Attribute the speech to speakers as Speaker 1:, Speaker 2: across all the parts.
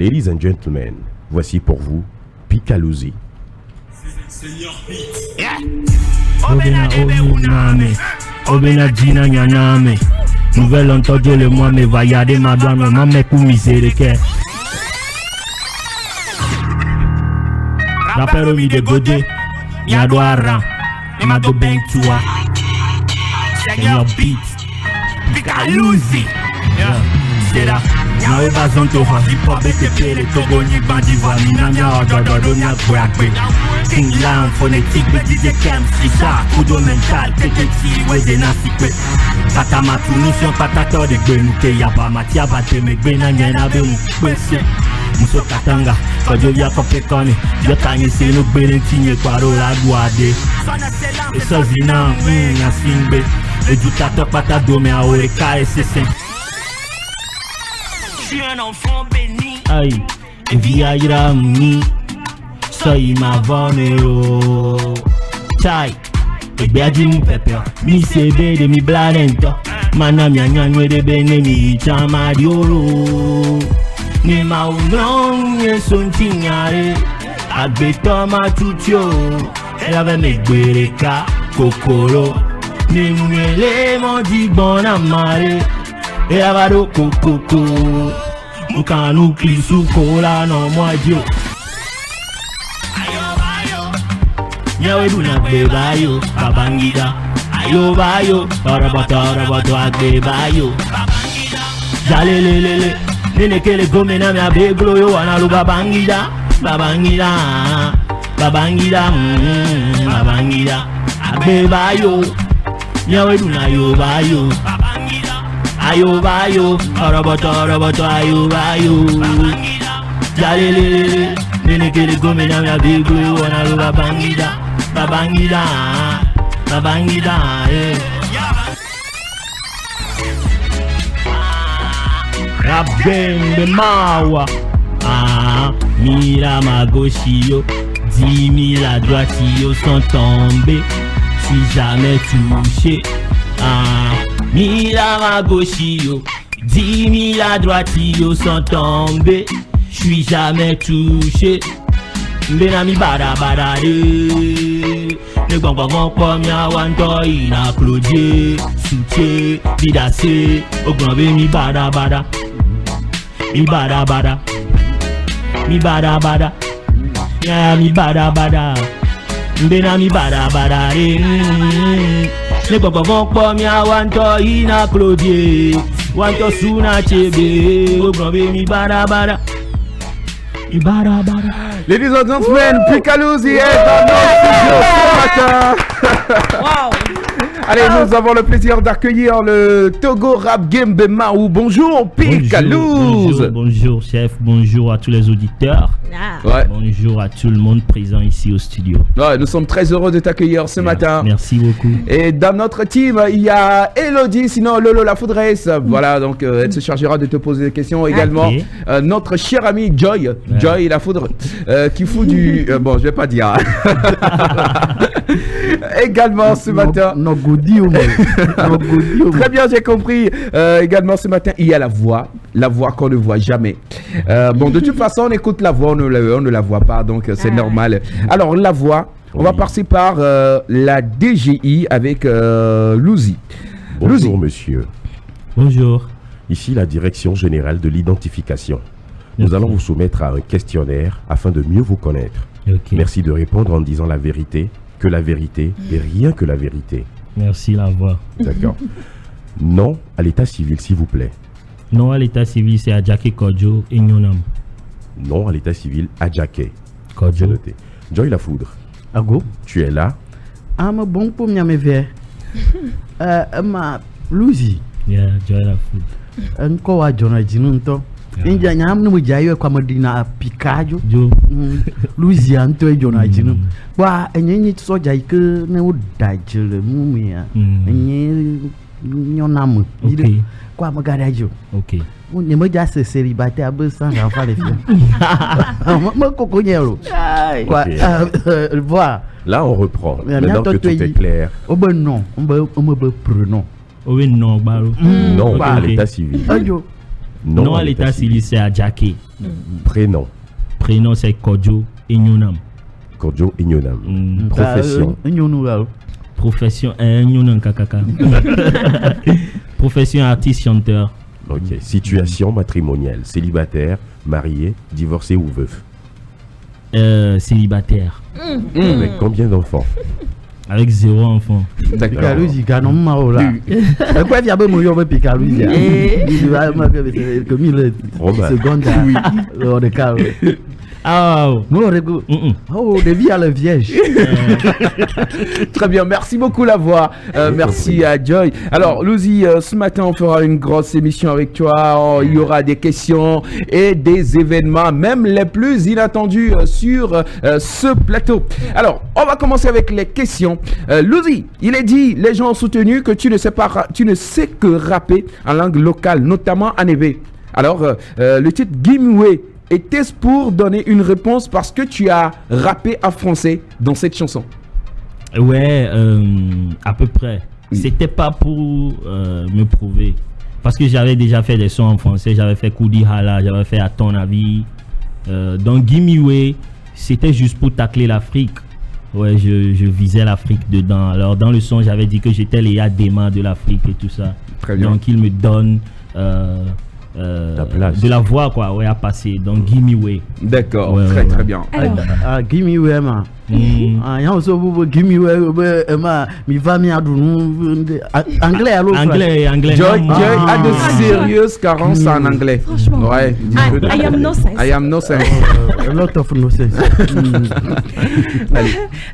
Speaker 1: Ladies and gentlemen, voici pour vous Picalosi.
Speaker 2: Obena Ouname, Obena Gina Nyaname. Nouvelle entendu le moi me va yade ma douane, maman me kou miséricorde. Rappeur mi de Godé, y'a douara, et ma do bang toi. Seigneur beat, Picalosi. C'est là. Nawe bazonto ho hip hop BTP le Togo ni bandi voix minamia ododo nya kwakwe King Lion phonétique be DJ Cam Sisa kudo mental TTT we de nasikwe Tata matu mission patato de gbenuke yaba matia bate me gbena nyena be mu kwese Muso katanga kojo ya kopekoni yo tanyi se no gbere tinye kwaro la guade Eso zina asingbe Educateur patado me aore KSC Je suis un enfant béni. Aïe, et via Irami, soy ma vonero. Chai, et biadi mu pepe, mi sebe de mi bladento. Mana mi anyanywe de bene mi chama dioro. Ni ma unong ye son tignare, agbeto ma tutio. Elle avait mes guereka, kokoro. Ni mwele mon di bon amare. E avado kokoko Mukanu klisu kola no mwajo Ayo bayo Nyawe duna gbe bayo Babangida Ayo bayo Oroboto agbe bayo Babangida Jalelelele Nene kele gome na mi abeglo yo Wanalu babangida Babangida Babangida Agbe bayo Nyawe duna yo bayo Ayo bayo, oroboto ayo bayo. Jalele, nene kele gome na mi bigo wana lo babangida, eh. Rap game de mawa, mira ma gauche yo, 10 000 à droite yo sans tomber, suis jamais touché, Mira ma gauche yo, 10 000 à droite yo sans tomber, j'suis jamais touché. Benami bada de, ne bon comme ya wanto ina clodier, soutien, bidase, au grand mi bada, mi bada, ya mi bada, benami bada Ne bon comme ya wanto ina clodier, wanto suna chebe, au grand mi bada.
Speaker 1: Ladies and gentlemen, Picalosi est dans notre studio ce matin.
Speaker 3: Wow.
Speaker 1: Allez, nous avons le plaisir d'accueillir le Togo Rap Game Bemaou. Bonjour Picalosi.
Speaker 2: Bonjour chef, bonjour à tous les auditeurs.
Speaker 1: Ouais.
Speaker 2: Bonjour à tout le monde présent ici au studio.
Speaker 1: Ouais, nous sommes très heureux de t'accueillir ce matin.
Speaker 2: Merci beaucoup.
Speaker 1: Et dans notre team, il y a Elodie, sinon Lolo la Foudresse. Voilà, donc elle se chargera de te poser des questions également.
Speaker 2: Okay.
Speaker 1: Notre cher ami Joy, Joy la Foudre, qui fout du... bon, je vais pas dire. Également ce matin... Très bien, j'ai compris. Également ce matin, il y a la voix qu'on ne voit jamais. Bon, de toute façon, on écoute la voix, on ne la voit pas, donc c'est normal. Alors, la voix, on va passer par la DGI avec Louzi.
Speaker 4: Bonjour monsieur.
Speaker 2: Bonjour.
Speaker 4: Ici la Direction Générale de l'Identification. Nous allons vous soumettre à un questionnaire afin de mieux vous connaître. Merci de répondre en disant la vérité, que la vérité et rien que la vérité.
Speaker 2: Merci la voix.
Speaker 4: D'accord. Non à l'état civil, s'il vous plaît.
Speaker 2: Non à l'état civil, c'est Adjake Kodjo et Nyonam.
Speaker 4: Non à l'état civil, Adjake
Speaker 2: Kodjo.
Speaker 4: Joy la Foudre.
Speaker 5: Ago.
Speaker 4: Tu es là?
Speaker 5: Ah, mais bon pour m'y amener. Ma Louzi.
Speaker 2: Yeah, Joy la Foudre.
Speaker 5: Nko wa John Jinunto. Inja nyam no jayo kwa madina Pikajo.
Speaker 2: Jo.
Speaker 5: Louzi anto e John Jinu. Wa enyenyi so jaike ne wo dajele mumia. Enye Nyonam.
Speaker 2: Okay.
Speaker 5: Kwa magarajo.
Speaker 2: Okay.
Speaker 5: Ne me ja se célibataire be sans enfant les filles. Me kokonyelo. Quoi voilà.
Speaker 4: Là on reprend. Maintenant que tout est clair.
Speaker 5: Oh ben non, on me prenons.
Speaker 2: Oh ben non, baro.
Speaker 4: Non à l'état civil.
Speaker 2: Non à l'état civil, c'est Adjake.
Speaker 4: Prénom.
Speaker 2: Prénom, c'est Kodjo Inyonam.
Speaker 4: Kodjo Inyonam. Profession.
Speaker 2: Profession, Inyonam Kakaka. Profession artiste chanteur.
Speaker 4: Ok. Situation matrimoniale. Célibataire, marié, divorcé ou veuf.
Speaker 2: Célibataire.
Speaker 4: Avec combien d'enfants?
Speaker 2: Avec 0 enfant.
Speaker 1: D'accord.
Speaker 5: Des à la vierge.
Speaker 1: Très bien, merci beaucoup la voix. Merci à Joy. Alors, Louzi, ce matin, on fera une grosse émission avec toi. Oh, il y aura des questions et des événements, même les plus inattendus sur ce plateau. Alors, on va commencer avec les questions. Louzi, il est dit, les gens ont soutenu que tu ne sais que rapper en langue locale, notamment en Ewe. Alors, le titre Gimme était-ce pour donner une réponse parce que tu as rappé en français dans cette chanson?
Speaker 2: Ouais, à peu près. C'était pas pour me prouver. Parce que j'avais déjà fait des sons en français. J'avais fait Koudi Hala, j'avais fait À ton avis. Donc Gimme, c'était juste pour tacler l'Afrique. Ouais, je visais l'Afrique dedans. Alors dans le son, j'avais dit que j'étais les Yadema de l'Afrique et tout ça.
Speaker 1: Très bien.
Speaker 2: Donc il me donne... de la voix quoi, ouais, à passer. Donc Gimme Way.
Speaker 1: D'accord,
Speaker 2: Ouais,
Speaker 1: très
Speaker 2: ouais,
Speaker 1: très
Speaker 2: ouais.
Speaker 1: bien.
Speaker 5: Gimme Way, man. Gimme Way, mi va mi anglais alors.
Speaker 2: Anglais.
Speaker 1: Joy
Speaker 2: Non,
Speaker 1: a de sérieuses carences en anglais.
Speaker 3: Franchement.
Speaker 1: Ouais.
Speaker 3: I am no sense.
Speaker 1: I am no sense.
Speaker 5: A lot of nonsense.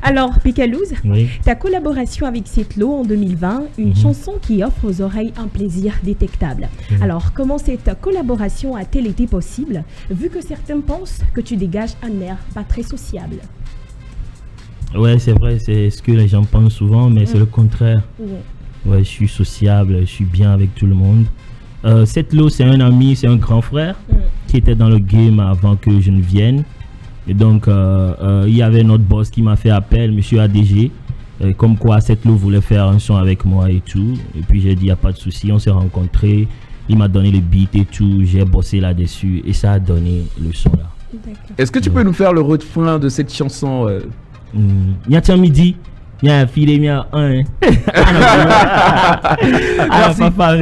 Speaker 3: Alors, Picalouz,
Speaker 2: Oui.
Speaker 3: ta collaboration avec Setlo en 2020, une chanson qui offre aux oreilles un plaisir détectable. Alors, comment cette collaboration a-t-elle été possible, vu que certains pensent que tu dégages un air pas très sociable?
Speaker 2: Ouais, c'est vrai, c'est ce que les gens pensent souvent, mais c'est le contraire.
Speaker 3: Ouais.
Speaker 2: Ouais, je suis sociable, je suis bien avec tout le monde. Setlo, c'est un ami, c'est un grand frère qui était dans le game avant que je ne vienne. Et donc, il y avait notre boss qui m'a fait appel, monsieur ADG, comme quoi Setlo voulait faire un son avec moi et tout. Et puis j'ai dit, il n'y a pas de souci, on s'est rencontrés. Il m'a donné le beat et tout, j'ai bossé là-dessus et ça a donné le son là.
Speaker 3: D'accord.
Speaker 1: Est-ce que tu peux nous faire le refrain de cette chanson
Speaker 2: Nyatien midi, nya file mia un. Ah papa,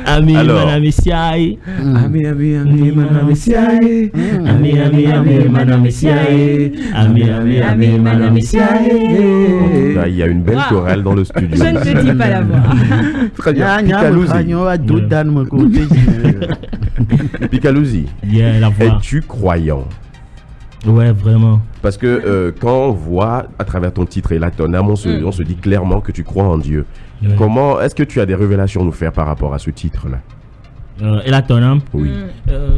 Speaker 2: ami madame Siaye.
Speaker 1: Ami madame Siaye.
Speaker 2: Ami madame Siaye. Ami madame Siaye.
Speaker 4: Là, il y a une belle chorale dans le studio.
Speaker 3: Je ne te dis pas la voix.
Speaker 1: Très bien.
Speaker 4: Picalouz,
Speaker 2: Yeah, la voix.
Speaker 4: es-tu croyant?
Speaker 2: Ouais, vraiment.
Speaker 4: Parce que quand on voit à travers ton titre et là ton âme, on se dit clairement que tu crois en Dieu.
Speaker 2: Ouais.
Speaker 4: Comment est-ce que tu as des révélations à nous faire par rapport à ce titre-là?
Speaker 2: Et là, ton âme.
Speaker 4: Oui.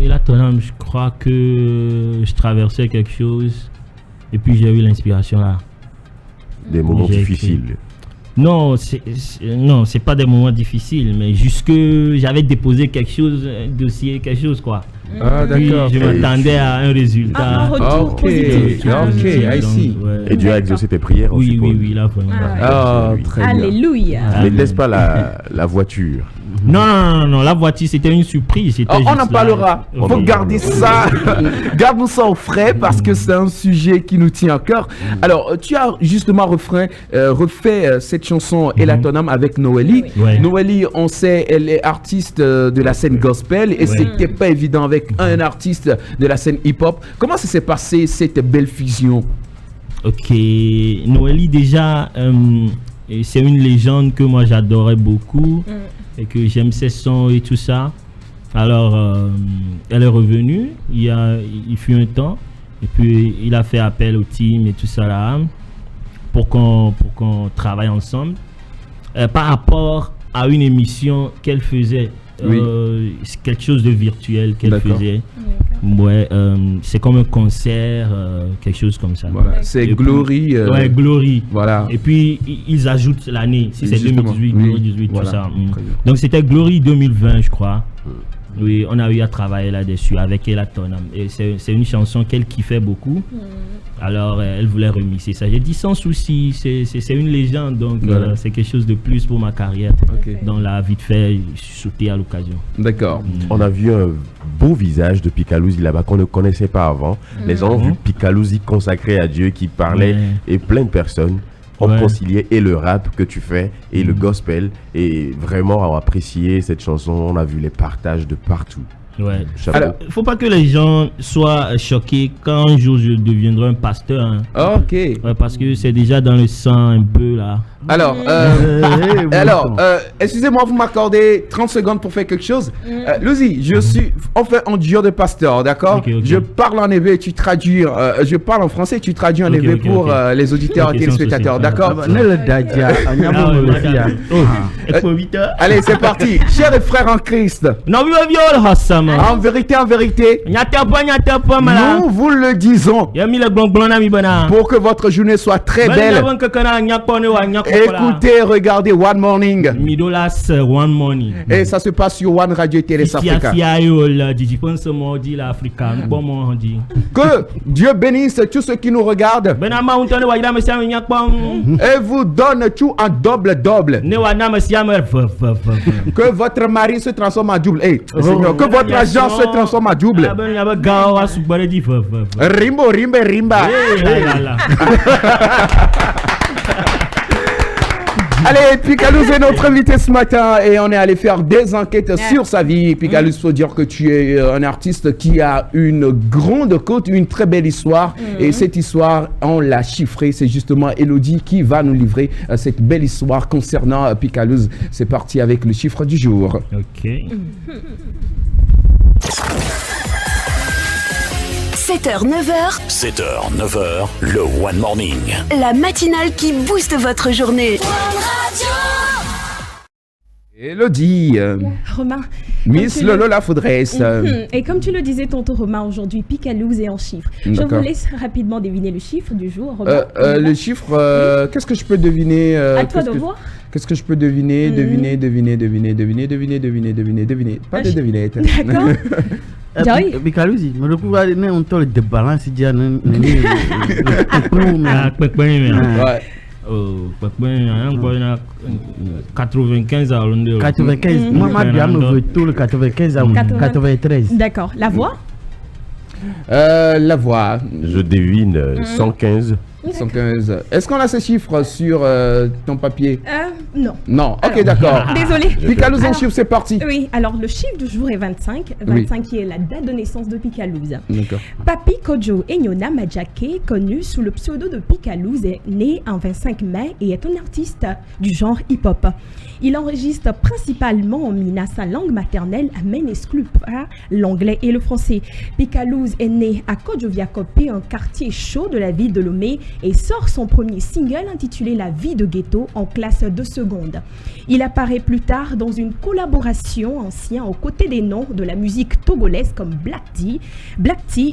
Speaker 2: Et là, ton âme, je crois que je traversais quelque chose et puis j'ai eu l'inspiration là.
Speaker 4: Des moments
Speaker 2: J'ai
Speaker 4: difficiles.
Speaker 2: Non, c'est pas des moments difficiles, mais juste que j'avais déposé quelque chose, un dossier, quelque chose quoi.
Speaker 1: Ah,
Speaker 2: Puis
Speaker 1: d'accord.
Speaker 2: je m'attendais à un résultat.
Speaker 3: Un retour
Speaker 1: Ok,
Speaker 3: positif.
Speaker 1: ok, I see.
Speaker 2: Donc, ouais.
Speaker 4: Et Dieu a exaucé tes prières, on
Speaker 2: Oui,
Speaker 4: suppose.
Speaker 2: oui, là vraiment.
Speaker 1: Ah,
Speaker 4: Oui.
Speaker 1: très bien.
Speaker 3: Alléluia.
Speaker 4: Mais n'est-ce pas la voiture?
Speaker 2: Non, la voiture c'était une surprise. C'était
Speaker 1: Oh, on
Speaker 2: juste
Speaker 1: en
Speaker 2: là.
Speaker 1: parlera.
Speaker 2: Ok.
Speaker 1: Faut garder ça. Garde-nous ça au frais parce que c'est un sujet qui nous tient à cœur. Alors, tu as justement refait cette chanson Elatonam avec Noélie.
Speaker 2: Ouais.
Speaker 1: Noélie, on sait, elle est artiste de la scène gospel et c'était pas évident avec un artiste de la scène hip-hop. Comment ça s'est passé cette belle fusion?
Speaker 2: Ok, Noélie déjà, c'est une légende que moi j'adorais beaucoup et que j'aime ses sons et tout ça. Alors, elle est revenue, il fut un temps, et puis il a fait appel au team et tout ça là, pour qu'on travaille ensemble. Par rapport à une émission qu'elle faisait, c'est quelque chose de virtuel qu'elle
Speaker 1: D'accord.
Speaker 2: faisait. Ouais, c'est comme un concert, quelque chose comme ça.
Speaker 1: Voilà, c'est
Speaker 2: Et puis-
Speaker 1: Glory.
Speaker 2: Ouais, Glory.
Speaker 1: Voilà.
Speaker 2: Et puis ils ajoutent l'année, si c'est
Speaker 1: Justement,
Speaker 2: 2018,
Speaker 1: oui,
Speaker 2: 2018,
Speaker 1: voilà.
Speaker 2: tout ça.
Speaker 1: Très bien.
Speaker 2: Donc c'était Glory 2020, je crois. Oui, on a eu à travailler là-dessus avec Ella Tonham. Et c'est une chanson qu'elle kiffait beaucoup. Alors, elle voulait remixer ça. J'ai dit sans souci, c'est une légende, donc c'est quelque chose de plus pour ma carrière. Donc là, vite fait, je suis sauté à l'occasion.
Speaker 1: D'accord.
Speaker 4: On a vu un beau visage de Picalouzzi là-bas qu'on ne connaissait pas avant. Les gens ont vu Picalouzzi consacré à Dieu qui parlait et plein de personnes ont concilié et le rap que tu fais et le gospel et vraiment ont apprécié cette chanson. On a vu les partages de partout.
Speaker 2: Ouais.
Speaker 1: Alors,
Speaker 2: faut pas que les gens soient choqués quand un jour je deviendrai un pasteur. Hein.
Speaker 1: Ok.
Speaker 2: Ouais, parce que c'est déjà dans le sang un peu là.
Speaker 1: Alors, excusez-moi, vous m'accordez 30 secondes pour faire quelque chose. Louzi, on fait un duo de pasteur, d'accord?
Speaker 2: Ok.
Speaker 1: Je parle en hébreu, tu traduis. Je parle en français, tu traduis en hébreu pour les auditeurs et téléspectateurs, d'accord? Allez, c'est parti. Chers et frères en Christ, en vérité, nous vous le disons pour que votre journée soit très belle. Écoutez, regardez One Morning. Et ça se passe sur One Radio Télé Africa. Que Dieu bénisse tous ceux qui nous regardent et vous donne tout en double. Que votre mari se transforme en double. Seigneur, que votre argent se transforme en double. Rimba. Allez, Picalouz est notre invité ce matin et on est allé faire des enquêtes sur sa vie. Picalouz, il faut dire que tu es un artiste qui a une grande côte, une très belle histoire. Et cette histoire, on l'a chiffrée. C'est justement Elodie qui va nous livrer cette belle histoire concernant Picalouz. C'est parti avec le chiffre du jour.
Speaker 2: Ok.
Speaker 6: 7h, 9h.
Speaker 7: 7h, 9h, le One Morning.
Speaker 6: La matinale qui booste votre journée.
Speaker 1: Elodie.
Speaker 3: Romain.
Speaker 1: Miss Lolo la Faudresse.
Speaker 3: Et comme tu le disais tantôt, Romain, aujourd'hui, Picalouz est en chiffres. Je vous laisse rapidement deviner le chiffre du jour. Romain,
Speaker 1: le chiffre, qu'est-ce que je peux deviner
Speaker 3: à toi de voir.
Speaker 1: Qu'est-ce que je peux deviner deviner. Pas de devinette.
Speaker 3: D'accord. Joy.
Speaker 5: Picalouzzi, mais le pouvoir donner un temps de balance, il dit à nous.
Speaker 2: Oh, 95 à
Speaker 5: 95. Moi, ma bien me veut tout le 95 à 93.
Speaker 3: D'accord. La voix?
Speaker 1: La voix.
Speaker 4: Je devine 115.
Speaker 1: 115. Est-ce qu'on a ces chiffres sur ton papier?
Speaker 3: Non.
Speaker 1: Non. Ok, d'accord.
Speaker 3: Désolé.
Speaker 1: Picalouz en chiffre, c'est parti.
Speaker 3: Oui, alors le chiffre du jour est 25. 25 qui est la date de naissance de Picalouz.
Speaker 1: D'accord.
Speaker 3: Papi Kojo Enyona Majake, connu sous le pseudo de Picalouz, est né en 25 mai et est un artiste du genre hip-hop. Il enregistre principalement en mina sa langue maternelle, mais n'exclut pas l'anglais et le français. Picalouz est né à Kodjoviakope, un quartier chaud de la ville de Lomé, et sort son premier single intitulé La vie de ghetto en classe de seconde. Il apparaît plus tard dans une collaboration ancienne aux côtés des noms de la musique togolaise comme Black T,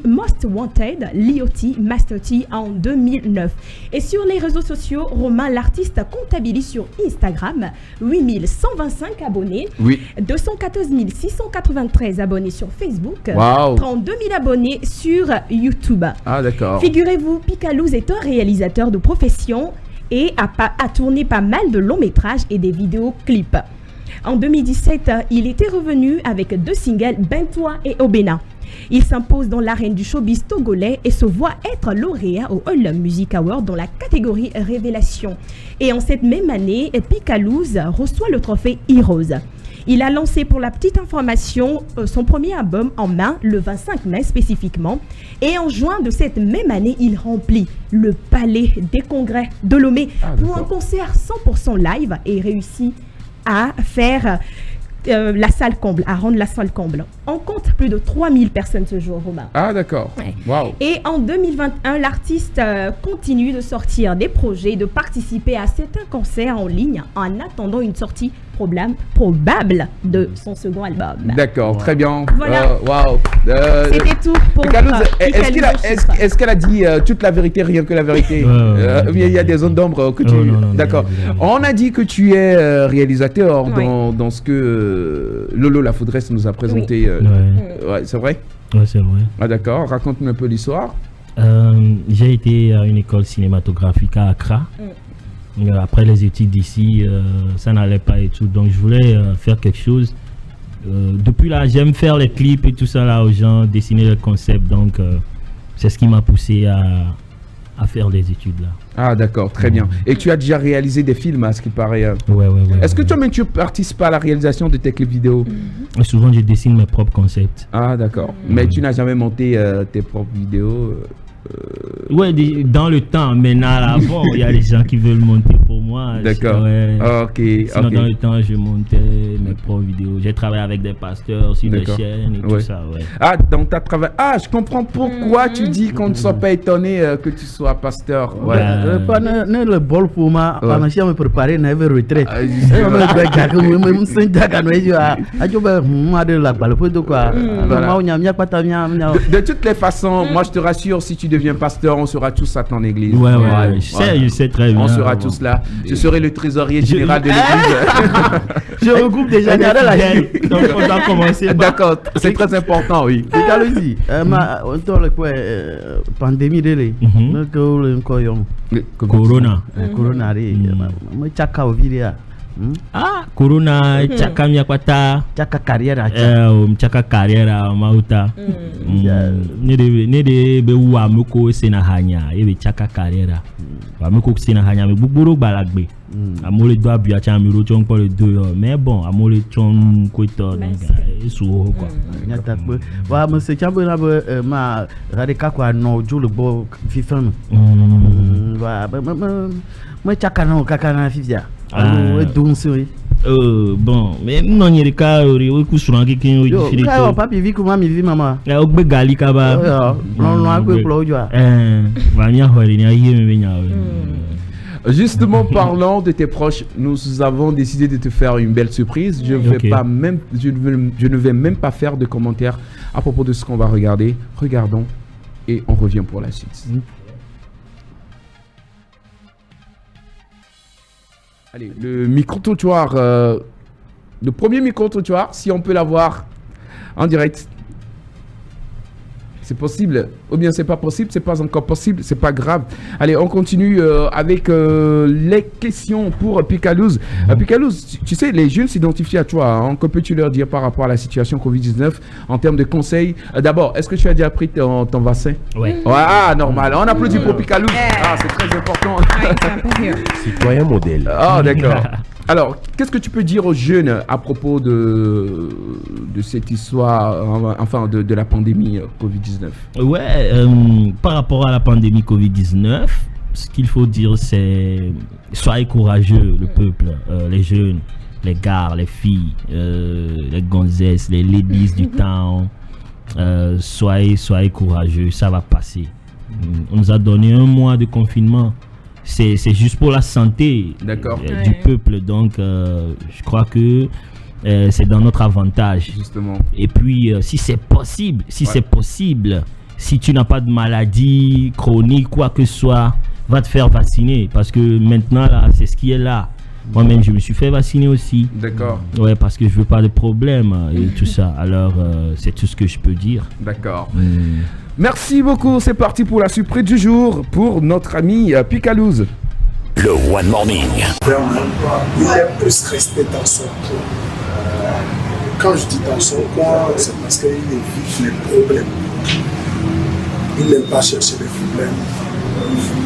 Speaker 3: Most Wanted, Lioti, Master T en 2009. Et sur les réseaux sociaux, Romain, l'artiste comptabilise sur Instagram 8125 abonnés, 214 693 abonnés sur Facebook, 32 000 abonnés sur YouTube.
Speaker 1: Ah d'accord.
Speaker 3: Figurez-vous, Picalouz est un réalisateur de profession et a tourné pas mal de longs métrages et des vidéoclips. En 2017, il était revenu avec 2 singles, Ben-Toi et Obena. Il s'impose dans l'arène du showbiz togolais et se voit être lauréat au All Music Award dans la catégorie Révélation. Et en cette même année, Picalouz reçoit le trophée Heroes. Il a lancé, pour la petite information, son premier album en main le 25 mai spécifiquement. Et en juin de cette même année, il remplit le Palais des Congrès de Lomé pour un concert 100% live et réussit à faire la salle comble, à rendre la salle comble. On compte plus de 3000 personnes ce jour, Romain.
Speaker 1: Ah d'accord.
Speaker 3: Ouais.
Speaker 1: Wow.
Speaker 3: Et en 2021, l'artiste continue de sortir des projets, de participer à certains concerts en ligne en attendant une sortie probable de son second album.
Speaker 1: D'accord, très bien.
Speaker 3: Voilà.
Speaker 1: Waouh.
Speaker 3: C'était tout pour
Speaker 1: est-ce qu'elle a dit toute la vérité, rien que la vérité? Il y a des zones d'ombre que tu... D'accord. On a dit que tu es réalisateur dans ce que Lolo La Faudresse nous a présenté. Ouais, c'est vrai?
Speaker 2: Ouais, c'est vrai.
Speaker 1: Ah d'accord, raconte-nous un peu l'histoire.
Speaker 2: J'ai été à une école cinématographique à Accra. Après les études d'ici, ça n'allait pas et tout. Donc je voulais faire quelque chose. Depuis là, j'aime faire les clips et tout ça là aux gens, dessiner le concept. Donc c'est ce qui m'a poussé à faire des études là.
Speaker 1: Ah d'accord, très bien. Et tu as déjà réalisé des films, à ce qui paraît.
Speaker 2: Ouais.
Speaker 1: Est-ce que toi-même tu participes à la réalisation de tes clips vidéo?
Speaker 2: Souvent je dessine mes propres concepts.
Speaker 1: Ah d'accord. Mais tu n'as jamais monté tes propres vidéos?
Speaker 2: Ouais, dans le temps, maintenant là, bon, il y a des gens qui veulent monter pour moi.
Speaker 1: D'accord.
Speaker 2: Ouais.
Speaker 1: Ok.
Speaker 2: Sinon, dans le temps, je montais mes propres vidéos. J'ai travaillé avec des pasteurs sur des chaînes et tout ça. Ouais.
Speaker 1: Ah, donc tu as travaillé. Ah, je comprends pourquoi tu dis qu'on ne soit pas étonné que tu sois pasteur. Ouais.
Speaker 5: Pas le bol pour moi. Pendant que je me préparais, je vais retraite.
Speaker 1: De toutes les façons, moi je te rassure, si tu deviens pasteur, on sera tous à ton église.
Speaker 2: Ouais. Je sais très bien.
Speaker 1: On sera tous là. Je serai le trésorier général de l'église.
Speaker 5: Je regroupe déjà la
Speaker 2: chaîne. Donc on doit commencer.
Speaker 1: D'accord, c'est très important, oui.
Speaker 5: Allez-y. Pandémie de l'année.
Speaker 2: Corona.
Speaker 5: Corona.
Speaker 2: Ah, Corona, chaka miakwata,
Speaker 5: chaka carrière,
Speaker 2: chaka carrière mauta. Ne be wa moko sena hanya, ebe chaka carrière. Wa moko sena hanya me buburo balagbe. Amole doit bien chamiro chon pour le deux, mais bon, amole chon koito donc eso quoi.
Speaker 5: Nyatakbe. Wa monsieur chambera ma radika kwa no jo le bo fifan. Wa ma chaka no kakana fifia.
Speaker 2: Bon, mais non, il y a des cas où il y a des gens qui ont dit que
Speaker 5: papa vit comment mi vit maman.
Speaker 2: Il y a des gali kaba.
Speaker 1: Justement, parlant de tes proches, nous avons décidé de te faire une belle surprise. Je ne vais même pas faire de commentaires à propos de ce qu'on va regarder. Regardons et on revient pour la suite. Allez, le micro-trottoir, le premier micro-trottoir, si on peut l'avoir en direct. C'est possible, ou bien c'est pas possible, c'est pas encore possible, c'est pas grave. Allez, on continue avec les questions pour Picalouz. Picalouz, tu sais, les jeunes s'identifient à toi. Hein. Que peux-tu leur dire par rapport à la situation Covid-19 en termes de conseils? D'abord, est-ce que tu as déjà pris ton vaccin?
Speaker 2: Oui.
Speaker 1: Ah, normal. On applaudit pour Picalouz. Ah, c'est très important.
Speaker 4: Citoyen modèle.
Speaker 1: Ah, d'accord. Alors, qu'est-ce que tu peux dire aux jeunes à propos de cette histoire, enfin de la pandémie Covid-19?
Speaker 2: Ouais, par rapport à la pandémie Covid-19, ce qu'il faut dire, c'est soyez courageux, le peuple, les jeunes, les gars, les filles, les gonzesses, les ladies du temps. Soyez courageux, ça va passer. On nous a donné 1 mois de confinement. C'est juste pour la santé du peuple. Donc, je crois que c'est dans notre avantage.
Speaker 1: Justement.
Speaker 2: Et puis, si c'est possible, si tu n'as pas de maladie chronique, quoi que ce soit, va te faire vacciner. Parce que maintenant, là, c'est ce qui est là. Moi-même, je me suis fait vacciner aussi.
Speaker 1: D'accord.
Speaker 2: Ouais, parce que je veux pas de problème et tout ça. Alors, c'est tout ce que je peux dire.
Speaker 1: D'accord. Merci beaucoup. C'est parti pour la surprise du jour pour notre ami Picalouz.
Speaker 7: Le One Morning.
Speaker 8: Il aime plus rester dans son coin. Quand je dis dans son coin, c'est parce qu'il évite les problèmes. Il n'aime pas chercher les problèmes.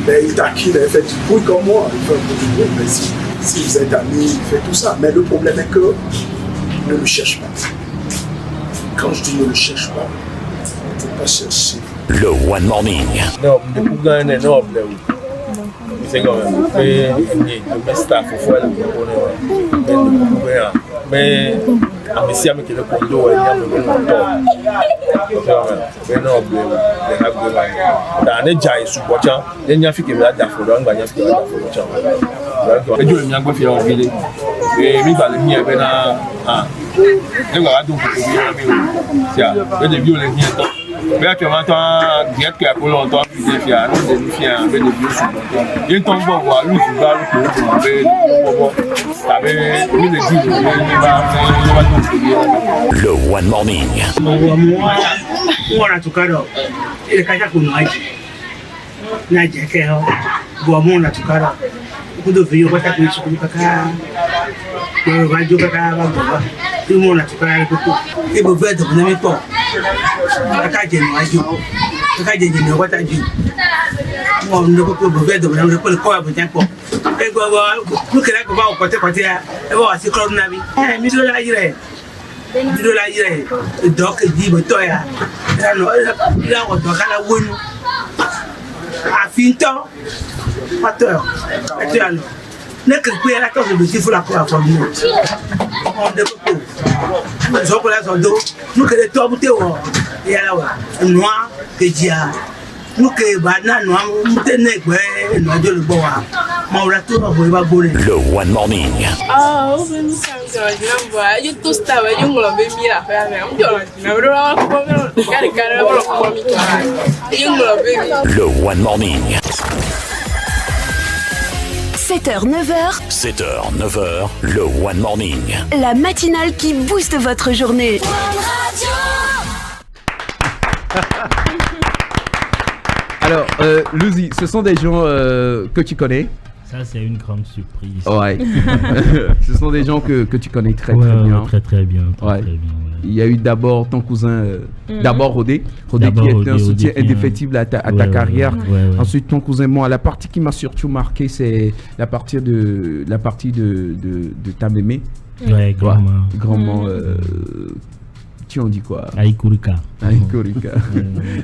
Speaker 8: Mais il taquine, il fait du bruit comme moi. Il fait un peu du bruit, mais si vous êtes amis, il fait tout ça. Mais le problème est que ne le cherche pas. Quand je dis ne le cherche pas, il ne faut pas chercher.
Speaker 7: Le One Morning.
Speaker 9: Non, le problème est non. C'est quand même staff mais amesi ami kele kondo ya me no da ne jai su bocha enya fi ke la da fo ngba nya fi la da fo bocha Et Dieu le mien quoi faire enlever. Et mi va le mien ben et voilà donc c'est ça. Et des vieux les miens temps. Mais actuellement toi direct que pour longtemps puis des fiers, nous des fiers avec des vieux sur. Il tombe bon voir lui il va le avec bon avec lui les dit il va donc
Speaker 7: Le One Morning.
Speaker 10: Moi, en tout cas, il y a quelqu'un qui m'a dit, il y a quelqu'un qui m'a dit, en tout cas, il y a quelqu'un qui m'a dit, il y a quelqu'un qui m'a dit, tout le monde a tout cas, il faut faire de mon ami toi. La carte est noire, la carte est noire, what I do. Moi, on ne peut pas faire de mon ami, le corps est bien quoi. Et quoi, nous qui l'avons pas au côté, et voir si Claude Navi, mais je l'ai dit. Video la yire doc di bo toya la o doc la wonu afinto pateur etiano ne que pe la cause de tifo la quoi for nous on de ko so ko la so do nous que les to bute wo ya la wa noa que dia nous que ba na noa mutene gbe no ajo le bo wa
Speaker 7: Le One Morning.
Speaker 11: Ah, on veut nous faire un peu. Je tout ça, je me l'avais mis à faire. Je me
Speaker 7: Le One Morning.
Speaker 6: 7h, 9h.
Speaker 7: 7h, 9h, le One Morning.
Speaker 6: La matinale qui booste votre journée.
Speaker 1: Alors, Luzi, ce sont des gens que tu connais.
Speaker 2: Ça, c'est une grande surprise.
Speaker 1: Ouais. Ce sont des gens que tu connais très bien.
Speaker 2: Très bien.
Speaker 1: Ouais. Il y a eu d'abord ton cousin, d'abord Rodé qui était un soutien indéfectible à ta carrière. Ensuite, ton cousin, moi, la partie qui m'a surtout marqué, c'est la partie de ta mémé.
Speaker 2: Ouais,
Speaker 1: grand-maman. Tu en dis quoi?
Speaker 2: Aïkourika.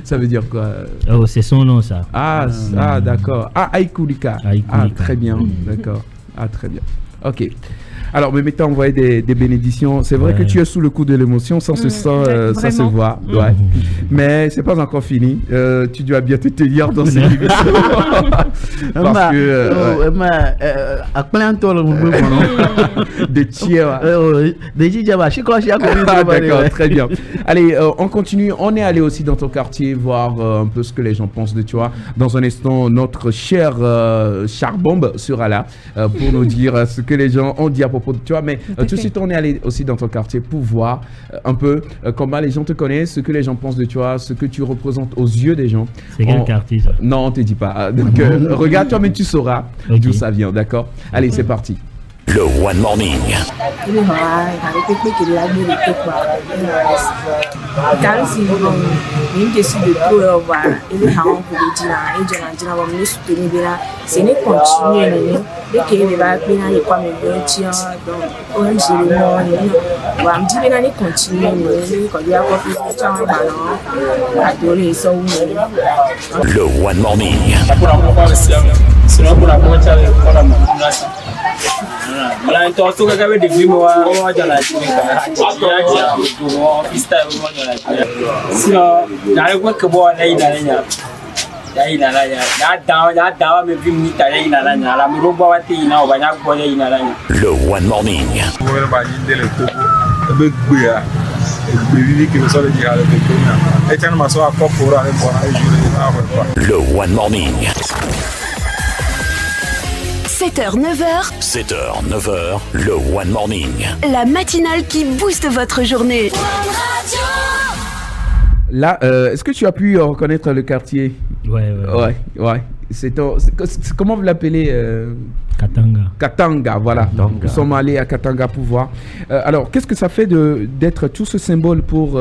Speaker 1: Ça veut dire quoi?
Speaker 2: Oh, c'est son nom, ça.
Speaker 1: Ah, d'accord. Ah, Aïkourika. Ah, très bien. D'accord. Ah, très bien. Ok. Alors, Mémé t'a envoyé des bénédictions. C'est vrai que tu es sous le coup de l'émotion, ça se sent, ça se voit. Ouais. Mais c'est pas encore fini. Tu dois bien te tenir dans cette émission. Parce que.
Speaker 5: À plein de temps,
Speaker 1: des tiers.
Speaker 5: D'accord,
Speaker 1: très bien. Allez, on continue. On est allé aussi dans ton quartier voir un peu ce que les gens pensent de toi. Dans un instant, notre cher Charbombe sera là pour nous dire ce que les gens ont dit à propos de toi. Mais tout de suite, on est allé aussi dans ton quartier pour voir un peu comment les gens te connaissent, ce que les gens pensent de toi, ce que tu représentes aux yeux des gens.
Speaker 2: C'est quel quartier, ça?
Speaker 1: Non, on te dit pas. Donc, regarde toi, mais tu sauras d'où ça vient, d'accord? Allez, c'est parti.
Speaker 7: Le One Morning. Le One Morning.
Speaker 9: Là, toi, tu as des films où on va dans la télé. Sinon, dans le coin que bon, là, il a
Speaker 7: Le One Morning. Le One Morning.
Speaker 6: 7h, 9h.
Speaker 7: 7h, 9h, le One Morning.
Speaker 6: La matinale qui booste votre journée.
Speaker 1: Là, est-ce que tu as pu reconnaître le quartier? Ouais. Comment vous l'appelez? Katanga, voilà. Nous sommes allés à Katanga pour voir. Alors, qu'est-ce que ça fait d'être tout ce symbole pour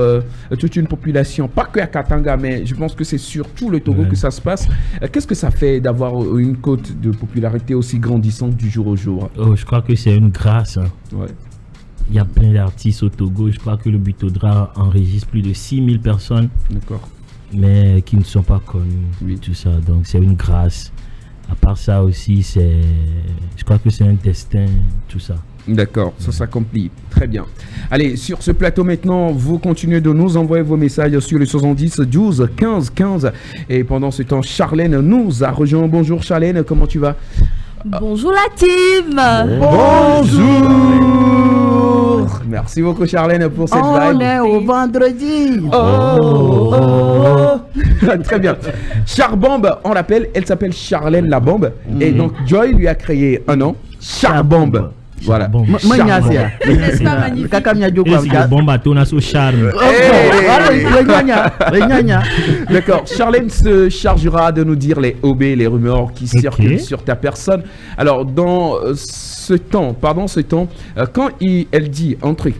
Speaker 1: toute une population? Pas que à Katanga, mais je pense que c'est sur tout le Togo que ça se passe. Qu'est-ce que ça fait d'avoir une cote de popularité aussi grandissante du jour au jour?
Speaker 2: Oh, je crois que c'est une grâce.
Speaker 1: Ouais.
Speaker 2: Il y a plein d'artistes au Togo. Je crois que le Butodra enregistre plus de 6000 personnes.
Speaker 1: D'accord.
Speaker 2: Mais qui ne sont pas connues. Oui. Tout ça. Donc, c'est une grâce. À part ça aussi, je crois que c'est un destin, tout ça.
Speaker 1: D'accord, ça s'accomplit. Très bien. Allez, sur ce plateau maintenant, vous continuez de nous envoyer vos messages sur le 70 12 15 15. Et pendant ce temps, Charlène nous a rejoint. Bonjour Charlène, comment tu vas?
Speaker 12: Bonjour la team.
Speaker 1: Bonjour. Merci beaucoup Charlène pour cette
Speaker 5: On
Speaker 1: vibe.
Speaker 5: est au vendredi.
Speaker 1: Très bien. Charbombe, on l'appelle, elle s'appelle Charlène la bombe. Et donc Joy lui a créé un nom, Charbombe. Voilà.
Speaker 12: N'est-ce pas magnifique?
Speaker 1: D'accord. Charlène se chargera de nous dire les OB, les rumeurs qui circulent sur ta personne. Alors, dans ce temps, quand elle dit un truc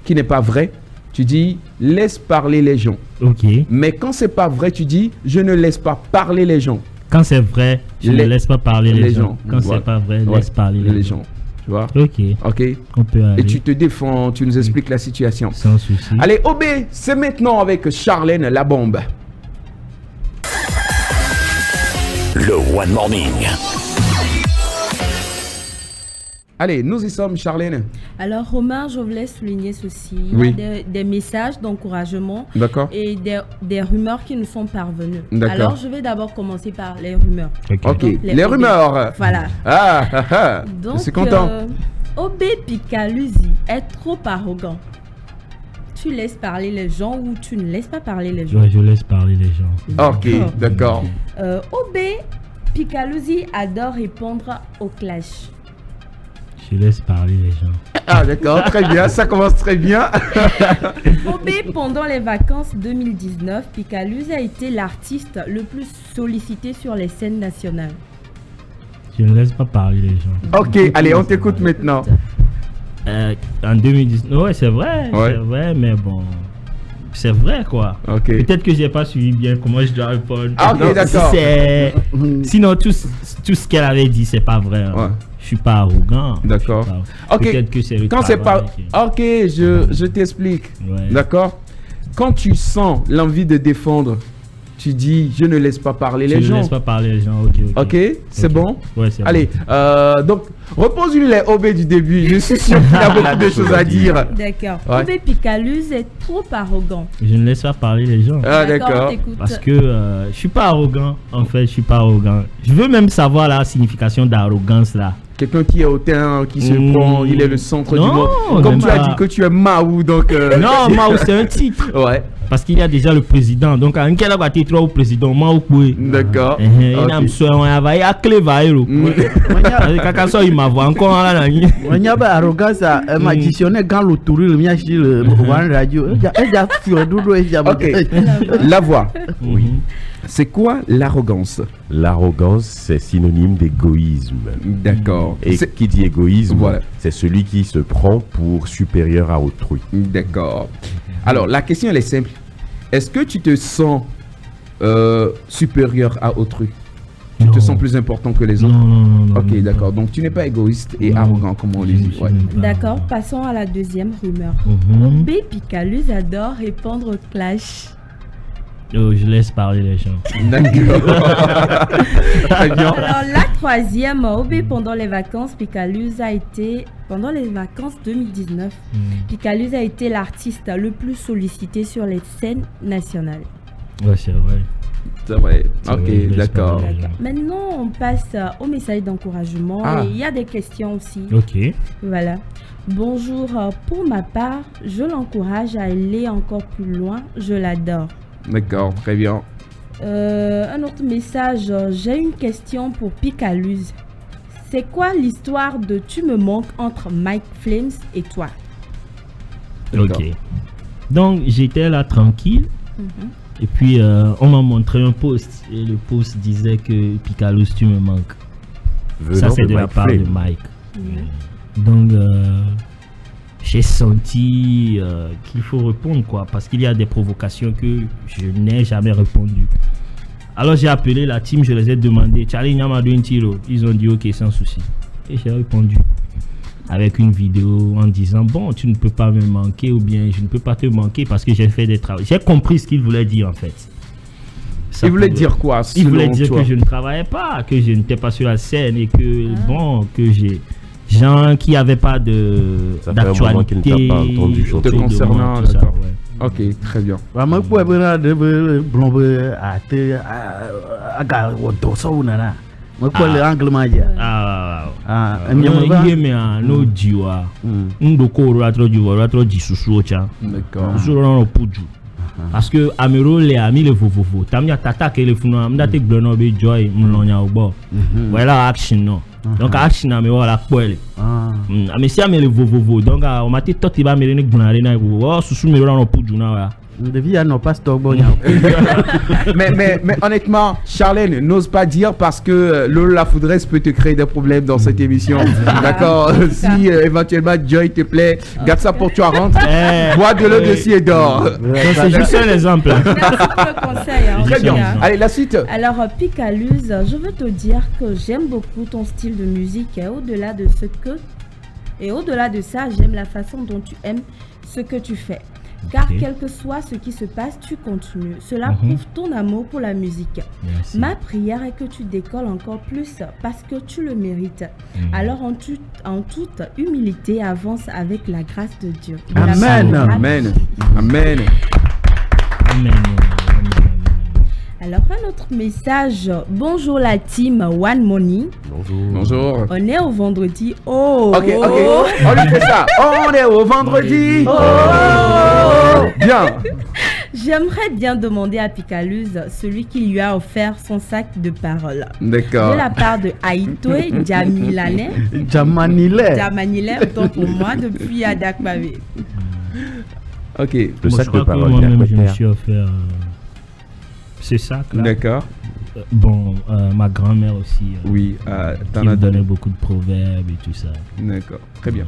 Speaker 1: qui n'est pas vrai, tu dis laisse parler les gens.
Speaker 2: Ok.
Speaker 1: Mais quand c'est pas vrai, tu dis je ne laisse pas parler les gens.
Speaker 2: Quand c'est vrai, je ne laisse pas parler les gens. Quand
Speaker 1: Voilà.
Speaker 2: c'est pas vrai, laisse parler les gens.
Speaker 1: Tu vois?
Speaker 2: Ok. On peut aller.
Speaker 1: Et tu te défends, tu nous expliques la situation.
Speaker 2: Sans souci.
Speaker 1: Allez, OB, c'est maintenant avec Charlène la bombe.
Speaker 7: Le One Morning.
Speaker 1: Allez, nous y sommes, Charlène.
Speaker 12: Alors, Romain, je voulais souligner ceci.
Speaker 1: Oui.
Speaker 12: Il y a des messages d'encouragement
Speaker 1: et
Speaker 12: des rumeurs qui nous sont parvenues.
Speaker 1: D'accord.
Speaker 12: Alors, je vais d'abord commencer par les rumeurs.
Speaker 1: Ok.
Speaker 12: Donc,
Speaker 1: les rumeurs.
Speaker 12: Voilà.
Speaker 1: Donc, je suis content.
Speaker 12: OB Picaluzzi est trop arrogant. Tu laisses parler les gens ou tu ne laisses pas parler les gens?
Speaker 2: Je laisse parler les gens.
Speaker 1: Ok, d'accord.
Speaker 12: OB Picaluzzi adore répondre au clash.
Speaker 2: Je laisse parler les gens.
Speaker 1: Ah d'accord, très bien, ça commence très bien.
Speaker 12: OB, pendant les vacances 2019, Picaluzzi a été l'artiste le plus sollicité sur les scènes nationales.
Speaker 2: Je ne laisse pas parler les gens.
Speaker 1: Ok, allez, on t'écoute maintenant.
Speaker 2: En 2019, ouais, c'est vrai, mais bon, c'est vrai quoi. Peut-être que j'ai pas suivi bien comment je dois répondre.
Speaker 1: Ah, ok, d'accord.
Speaker 2: Sinon, tout ce qu'elle avait dit, c'est pas vrai. Hein. Je suis pas arrogant.
Speaker 1: D'accord. Ok.
Speaker 2: Peut-être que c'est le
Speaker 1: quand c'est pas.
Speaker 2: travail
Speaker 1: Ok, je t'explique. D'accord. Quand tu sens l'envie de défendre, tu dis je ne laisse pas parler les gens.
Speaker 2: Je ne laisse pas parler les gens.
Speaker 1: Ok, c'est bon.
Speaker 2: Ouais, c'est
Speaker 1: Allez, donc repose-lui les OB du début. Je suis sûr qu'il y a beaucoup de choses à dire.
Speaker 12: D'accord. OB Picaluzzi est trop arrogant.
Speaker 2: Je ne laisse pas parler les gens.
Speaker 1: Ah d'accord.
Speaker 2: Parce que je suis pas arrogant. En fait, je suis pas arrogant. Je veux même savoir la signification d'arrogance là.
Speaker 1: Quelqu'un qui est hautain, qui se prend, il est le centre du monde. Comme tu as dit que tu es Mahou, donc...
Speaker 2: Non, Mahou, c'est un titre.
Speaker 1: Ouais.
Speaker 2: Parce qu'il y a déjà le président. Donc, en quel cas tu es au président, Mahou,
Speaker 1: d'accord.
Speaker 2: Il y a clé vaïro. Kakaso, il m'a vu encore là.
Speaker 5: Il y a arrogance à magicienner quand le touriste le mien sur le One Radio.
Speaker 1: Ok, la voix. Oui. C'est quoi l'arrogance?
Speaker 4: L'arrogance, c'est synonyme d'égoïsme.
Speaker 1: D'accord.
Speaker 4: Et qui dit égoïsme, c'est celui qui se prend pour supérieur à autrui.
Speaker 1: D'accord. Alors, la question, elle est simple. Est-ce que tu te sens supérieur à autrui? Tu te sens plus important que les autres?
Speaker 2: Non.
Speaker 1: Ok, d'accord. Donc, tu n'es pas égoïste et arrogant, comme on le dit.
Speaker 12: D'accord. Passons à la deuxième rumeur. OB Picaluzzi adore répondre au clash.
Speaker 2: Je laisse parler les gens.
Speaker 1: D'accord. Très bien.
Speaker 12: Alors la troisième, OB pendant les vacances, Picaluzzi a été, pendant les vacances 2019, Picaluzzi a été l'artiste le plus sollicité sur les scènes nationales.
Speaker 2: Ouais, c'est vrai.
Speaker 1: C'est vrai. Ok, d'accord.
Speaker 12: Maintenant, on passe au message d'encouragement. Et il y a des questions aussi.
Speaker 2: Ok.
Speaker 12: Voilà. Bonjour. Pour ma part, je l'encourage à aller encore plus loin. Je l'adore.
Speaker 1: D'accord, très bien.
Speaker 12: Un autre message, j'ai une question pour Picaluzzi. C'est quoi l'histoire de Tu me manques entre Mike Flames et toi?
Speaker 2: Ok. Donc j'étais là tranquille. Et puis on m'a montré un post. Et le post disait que Picaluzzi, tu me manques. Ça c'est de la part de Mike. Donc j'ai senti qu'il faut répondre quoi, parce qu'il y a des provocations que je n'ai jamais répondu. Alors j'ai appelé la team, je les ai demandé, Charlie Nyamadou Intiro. Ils ont dit ok, sans souci. Et j'ai répondu avec une vidéo en disant bon, tu ne peux pas me manquer, ou bien je ne peux pas te manquer parce que j'ai fait des travaux. J'ai compris ce qu'il voulait dire en fait.
Speaker 1: Il voulait dire quoi?
Speaker 2: Il voulait dire que je ne travaillais pas, que je n'étais pas sur la scène et que bon, que j'ai gens qui n'avaient pas d'actualité
Speaker 1: te concernant. D'accord. Ok, très bien.
Speaker 5: Moi, quoi, l'angle magia.
Speaker 2: No jiwa. Ndoko ratro jiwa, ratro jisusu cha.
Speaker 1: D'accord.
Speaker 2: Susu no puju. Parce que amero le ami le fofofo. Tamia tata ke le funa, mdate glono be joy mlonya obo. Voilà action no. Donc action na me wala kwele. Mais si amele vovovo. Donc on m'a dit toi tu vas me ne gnare na go. Susu me no puju na wa.
Speaker 1: mais honnêtement, Charlène n'ose pas dire parce que la foudresse peut te créer des problèmes dans cette émission. D'accord. Si éventuellement Joy te plaît, garde ça pour toi, rentre. Bois de l'eau dessus et dors.
Speaker 2: C'est juste un exemple.
Speaker 12: Merci pour le conseil.
Speaker 1: Très bien. Allez, la suite.
Speaker 12: Alors, Picaluse, je veux te dire que j'aime beaucoup ton style de musique et au-delà de ça, j'aime la façon dont tu aimes ce que tu fais. Car quel que soit ce qui se passe, tu continues. Cela prouve ton amour pour la musique. Merci. Ma prière est que tu décolles encore plus parce que tu le mérites. Alors en toute humilité, avance avec la grâce de Dieu.
Speaker 1: Amen. Amen. Amen.
Speaker 2: Amen.
Speaker 12: Alors un autre message. Bonjour la team One Money.
Speaker 1: Bonjour.
Speaker 12: On est au vendredi. Oh.
Speaker 1: Ok. On lui fait ça. On est au vendredi. Bien.
Speaker 12: J'aimerais bien demander à Picaluse celui qui lui a offert son sac de paroles.
Speaker 1: D'accord.
Speaker 12: De la part de Aïtoé Djamilane. Djamanile, autant pour moi, depuis Adakbavé.
Speaker 1: Ok.
Speaker 4: Le sac de paroles.
Speaker 2: Moi-même, je me suis offert ce sac-là.
Speaker 1: D'accord.
Speaker 2: Ma grand-mère aussi.
Speaker 1: Oui,
Speaker 2: qui me donnait beaucoup de proverbes et tout ça.
Speaker 1: D'accord, très bien.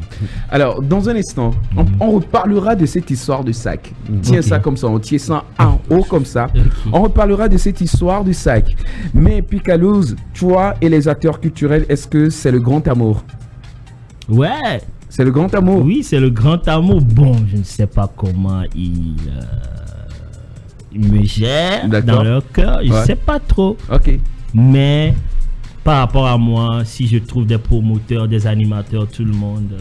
Speaker 1: Alors, dans un instant, on reparlera de cette histoire de sac. Tiens ça comme ça, on tient ça en haut comme ça. On reparlera de cette histoire du sac. Mais Picaluse, toi et les acteurs culturels, est-ce que c'est le grand amour?
Speaker 2: Ouais.
Speaker 1: C'est le grand amour?
Speaker 2: Oui, c'est le grand amour. Bon, je ne sais pas comment il me gère dans leur cœur, je sais pas trop. Mais par rapport à moi, si je trouve des promoteurs, des animateurs, tout le monde,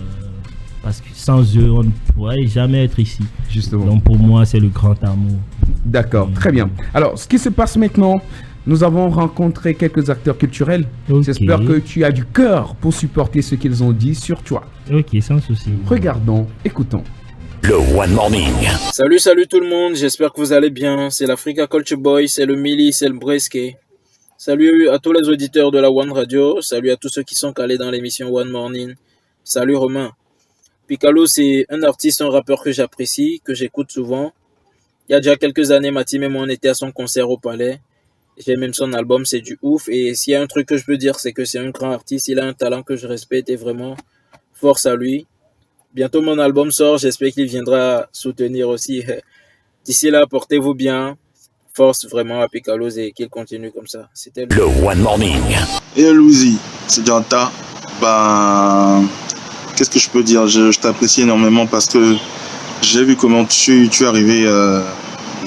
Speaker 2: parce que sans eux, on ne pourrait jamais être ici.
Speaker 1: Justement.
Speaker 2: Donc pour moi, c'est le grand amour.
Speaker 1: D'accord, très bien. Alors, ce qui se passe maintenant, nous avons rencontré quelques acteurs culturels. J'espère que tu as du cœur pour supporter ce qu'ils ont dit sur toi.
Speaker 2: Ok, sans souci.
Speaker 1: Regardons, écoutons.
Speaker 7: Le One Morning.
Speaker 13: Salut tout le monde, j'espère que vous allez bien. C'est l'Africa Culture Boy, c'est le Mili, c'est le Bresque. Salut à tous les auditeurs de la One Radio, salut à tous ceux qui sont calés dans l'émission One Morning. Salut Romain. Picaluse, c'est un artiste, un rappeur que j'apprécie, que j'écoute souvent. Il y a déjà quelques années, ma team et moi on était à son concert au Palais. J'ai même son album, c'est du ouf. Et s'il y a un truc que je peux dire, c'est que c'est un grand artiste, il a un talent que je respecte et vraiment force à lui. Bientôt mon album sort, j'espère qu'il viendra soutenir aussi. D'ici là, portez-vous bien. Force vraiment à Picaluse et qu'il continue comme ça. C'était
Speaker 7: le One Morning.
Speaker 14: Et Louzi, c'est Dianta. Qu'est-ce que je peux dire? Je t'apprécie énormément parce que j'ai vu comment tu es arrivé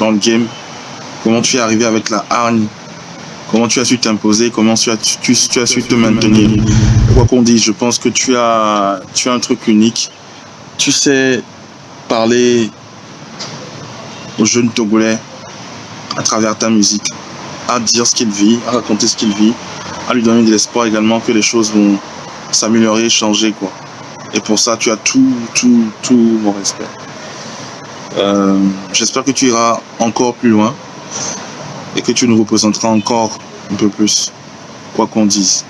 Speaker 14: dans le game, comment tu es arrivé avec la hargne, comment tu as su t'imposer, comment tu as su te maintenir. Quoi qu'on dise, je pense que tu as un truc unique. Tu sais parler aux jeunes Togolais à travers ta musique, à dire ce qu'il vit, à raconter ce qu'il vit, à lui donner de l'espoir également que les choses vont s'améliorer, changer, quoi. Et pour ça, tu as tout mon respect. J'espère que tu iras encore plus loin et que tu nous représenteras encore un peu plus, quoi qu'on dise.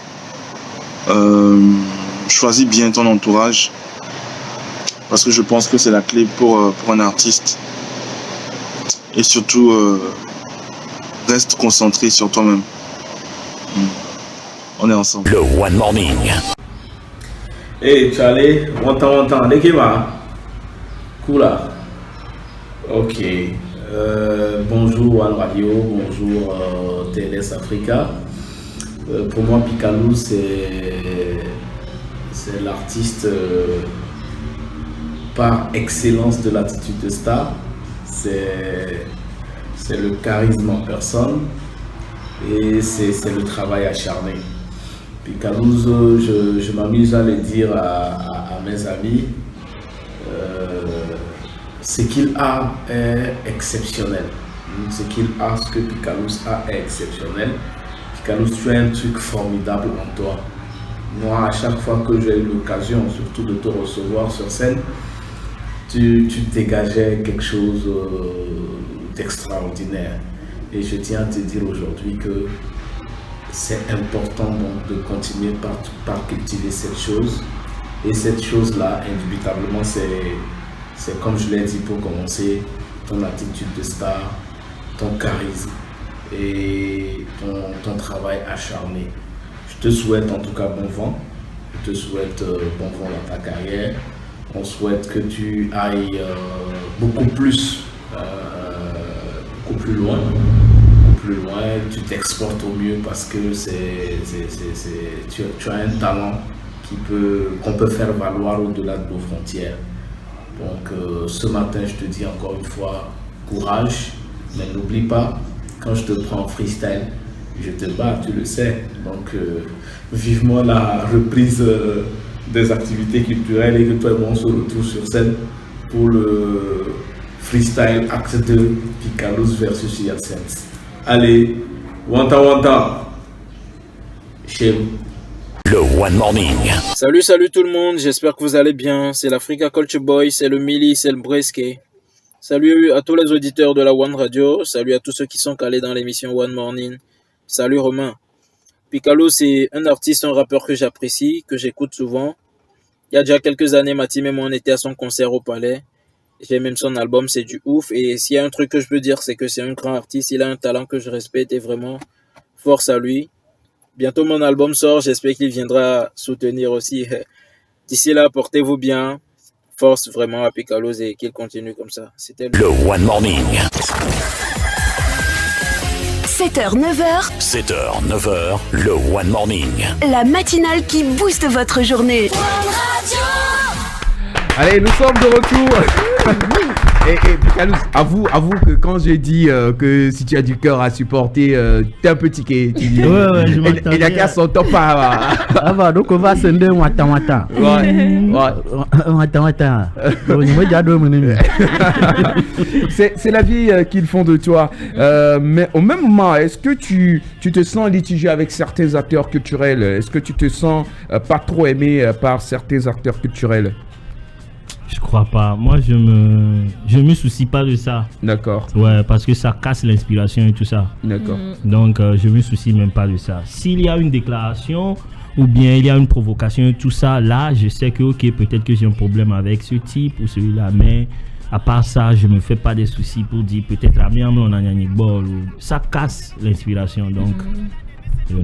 Speaker 14: Choisis bien ton entourage. Parce que je pense que c'est la clé pour un artiste. Et surtout, reste concentré sur toi-même. On est ensemble.
Speaker 7: Le One Morning.
Speaker 15: Hey Charlie, one time, Nekema. Cool là. Ok. Bonjour One Radio, bonjour TLS Africa. Pour moi, Picaluse, c'est l'artiste par excellence de l'attitude de star. C'est le charisme en personne et c'est le travail acharné. Picaluse, je m'amuse à le dire à mes amis, ce qu'il a est exceptionnel. Ce que Picaluse a est exceptionnel. Picalous, tu as un truc formidable en toi. Moi, à chaque fois que j'ai eu l'occasion, surtout de te recevoir sur scène, tu dégageais quelque chose d'extraordinaire. Et je tiens à te dire aujourd'hui que c'est important donc de continuer par cultiver cette chose. Et cette chose-là, indubitablement, c'est comme je l'ai dit pour commencer, ton attitude de star, ton charisme et ton travail acharné. Je te souhaite en tout cas bon vent. Je te souhaite bon vent dans ta carrière. On souhaite que tu ailles beaucoup plus loin. Tu t'exportes au mieux parce que tu as un talent qu'on peut faire valoir au-delà de nos frontières. Donc ce matin, je te dis encore une fois, courage, mais n'oublie pas, quand je te prends en freestyle, je te bats, tu le sais. Donc vivement la reprise des activités culturelles et que toi et moi on se retrouve sur scène pour le freestyle acte 2 Picalous versus Hyacinthe. Allez, wanta chez vous.
Speaker 7: Le One Morning.
Speaker 13: Salut tout le monde, j'espère que vous allez bien. C'est l'Africa Culture Boy, c'est le Mili, c'est le Bresque. Salut à tous les auditeurs de la One Radio, salut à tous ceux qui sont calés dans l'émission One Morning. Salut Romain. Picalous, c'est un artiste, un rappeur que j'apprécie, que j'écoute souvent. Il y a déjà quelques années, ma team et moi on était à son concert au Palais. J'ai même son album, c'est du ouf. Et s'il y a un truc que je peux dire, c'est que c'est un grand artiste. Il a un talent que je respecte et vraiment, force à lui. Bientôt mon album sort, j'espère qu'il viendra soutenir aussi. D'ici là, portez-vous bien. Force vraiment à Picalous et qu'il continue comme ça. C'était
Speaker 7: le One Morning.
Speaker 6: 7h, 9h.
Speaker 7: 7h, 9h, le One Morning.
Speaker 6: La matinale qui booste votre journée.
Speaker 1: Allez, nous sommes de retour. Et Picalous, avoue que quand j'ai dit que si tu as du cœur à supporter, t'es un peu tiqué. Tu dis,
Speaker 5: ouais, je m'entendais.
Speaker 1: Il y a qu'à son top pas.
Speaker 5: Ah bah, donc on va sender Wata. Wata.
Speaker 1: C'est la vie qu'ils font de toi. Mais au même moment, est-ce que tu te sens litigé avec certains acteurs culturels? Est-ce que tu te sens pas trop aimé par certains acteurs culturels?
Speaker 2: Je crois pas. Moi, je me soucie pas de ça.
Speaker 1: D'accord.
Speaker 2: Ouais, parce que ça casse l'inspiration et tout ça.
Speaker 1: D'accord.
Speaker 2: Donc, je me soucie même pas de ça. S'il y a une déclaration ou bien il y a une provocation et tout ça, là, je sais que, ok, peut-être que j'ai un problème avec ce type ou celui-là, mais à part ça, je me fais pas des soucis pour dire peut-être la mienne, on a gagné bol ou ça casse l'inspiration. Donc, ouais.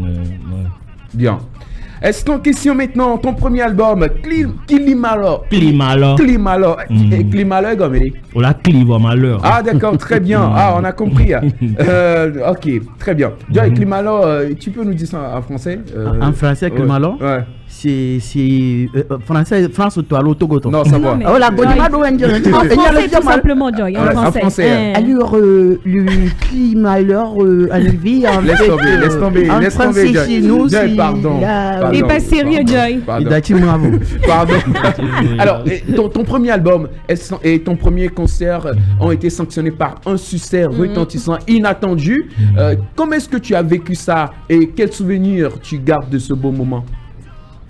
Speaker 1: Bien. Est-ce qu'en question maintenant, ton premier album, Klimalo.
Speaker 2: Klimalo,
Speaker 1: comme il dit.
Speaker 2: On l'a Clivo malheur.
Speaker 1: Ah d'accord, très bien. Ah, on a compris. Ok, très bien. Joy, Klimalo, tu peux nous dire ça en français?
Speaker 5: En français, Klimalo?
Speaker 1: Ouais.
Speaker 5: C'est français, France ou toi, Togo.
Speaker 1: Non, ça va.
Speaker 3: En français, tout simplement, Joy. En français.
Speaker 5: Alors, le climat, alors,
Speaker 1: laisse tomber,
Speaker 5: Joy.
Speaker 1: Joy, pardon.
Speaker 3: Et pas sérieux, Joy.
Speaker 1: Pardon. Alors, ton premier album et ton premier concert ont été sanctionnés par un succès retentissant, inattendu. Comment est-ce que tu as vécu ça et quels souvenirs tu gardes de ce beau moment?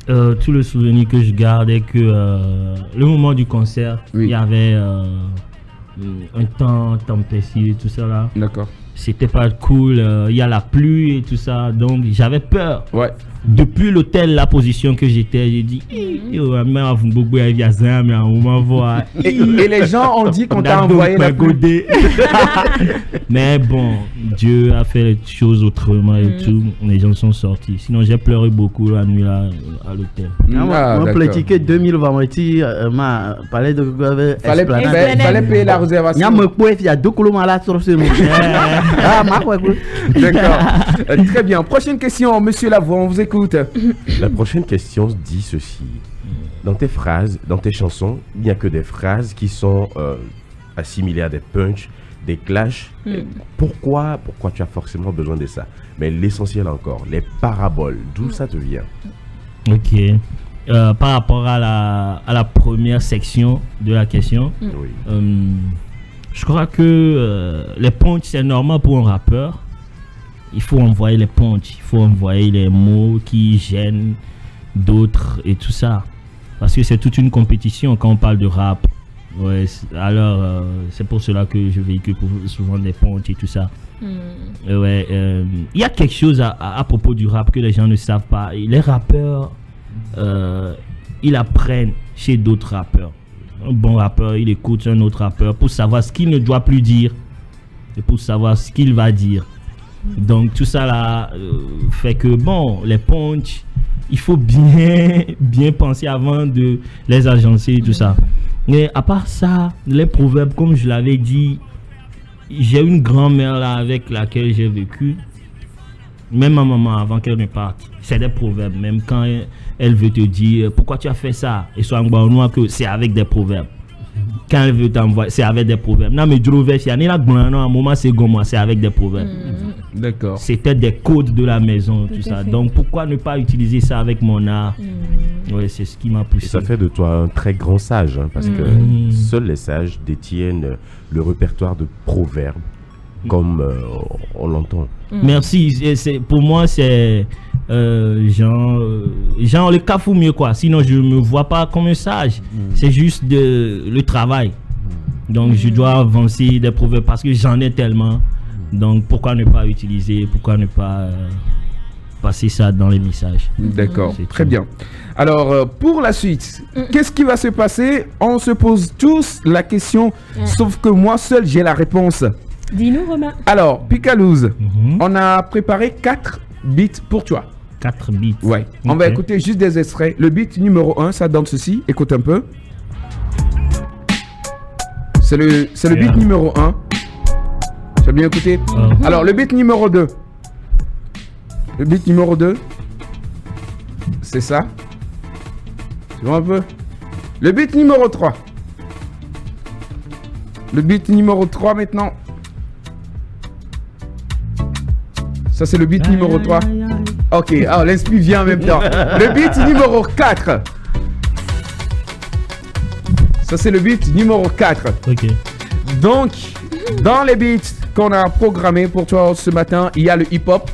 Speaker 2: Tout le souvenir que je garde est que le moment du concert, il y avait un temps tempestif et tout ça là.
Speaker 1: D'accord.
Speaker 2: C'était pas cool, il y a la pluie et tout ça, donc j'avais peur.
Speaker 1: Ouais.
Speaker 2: Depuis l'hôtel, la position que j'étais, j'ai dit, et
Speaker 1: les gens ont dit qu'on t'a envoyé la pluie.
Speaker 2: Mais bon, Dieu a fait les choses autrement et tout, les gens sont sortis. Sinon, j'ai pleuré beaucoup la nuit là à l'hôtel.
Speaker 5: Moi, platiqué 2000 vendredi, ma palais de
Speaker 1: fallait payer la réservation.
Speaker 5: Il y a 2 km là sur ce moment.
Speaker 1: D'accord. Très bien. Prochaine question, monsieur Lavoie, on vous écoute.
Speaker 4: La prochaine question dit ceci. Dans tes phrases, dans tes chansons, il n'y a que des phrases qui sont assimilées à des punchs, des clashs. Pourquoi tu as forcément besoin de ça? Mais l'essentiel encore, les paraboles, d'où ça te vient?
Speaker 2: Ok. Par rapport à la première section de la question, je crois que les punchs, c'est normal pour un rappeur. il faut envoyer les punchs, il faut envoyer les mots qui gênent d'autres et tout ça. Parce que c'est toute une compétition quand on parle de rap. Ouais, alors c'est pour cela que je véhicule souvent des punchs et tout ça. Ouais, il y a quelque chose à propos du rap que les gens ne savent pas. Les rappeurs, ils apprennent chez d'autres rappeurs. Un bon rappeur, il écoute un autre rappeur pour savoir ce qu'il ne doit plus dire et pour savoir ce qu'il va dire. Donc tout ça là fait que bon, les punchs, il faut bien penser avant de les agencer et tout ça. Mais à part ça, les proverbes, comme je l'avais dit, j'ai une grand-mère là avec laquelle j'ai vécu. Même ma maman, avant qu'elle ne parte, c'est des proverbes. Même quand elle veut te dire pourquoi tu as fait ça, et soit en noir que c'est avec des proverbes. Quand elle veut t'envoyer, c'est avec des proverbes. Non, mais c'est avec des proverbes.
Speaker 1: D'accord.
Speaker 2: C'était des codes de la maison, tout ça. Donc pourquoi ne pas utiliser ça avec mon art? Ouais, c'est ce qui m'a poussé.
Speaker 4: Et ça fait de toi un très grand sage, hein, parce que seuls les sages détiennent le répertoire de proverbes, comme on l'entend.
Speaker 2: Merci. Pour moi, c'est genre le cafou mieux quoi. Sinon, je me vois pas comme un sage. C'est juste le travail. Donc, je dois avancer des proverbes parce que j'en ai tellement. Donc, pourquoi ne pas utiliser, pourquoi ne pas passer ça dans les messages.
Speaker 1: D'accord, très bien. Alors, pour la suite, qu'est-ce qui va se passer? On se pose tous la question, sauf que moi seul, j'ai la réponse.
Speaker 3: Dis-nous, Romain.
Speaker 1: Alors, Picalouz, on a préparé 4 beats pour toi.
Speaker 2: 4 beats.
Speaker 1: Ouais. Okay. On va écouter juste des extraits. Le beat numéro 1, ça donne ceci. Écoute un peu. C'est le beat numéro 1. Tu as bien écouté? Alors, le beat numéro 2. Le beat numéro 2. C'est ça. Tu vois un peu? Le beat numéro 3. Le beat numéro 3 maintenant. Ça, c'est le beat numéro 3. Ok, alors l'inspire vient en même temps. Le beat numéro 4. Ça, c'est le beat numéro 4.
Speaker 2: Ok.
Speaker 1: Donc, dans les beats qu'on a programmés pour toi ce matin, il y a le hip-hop,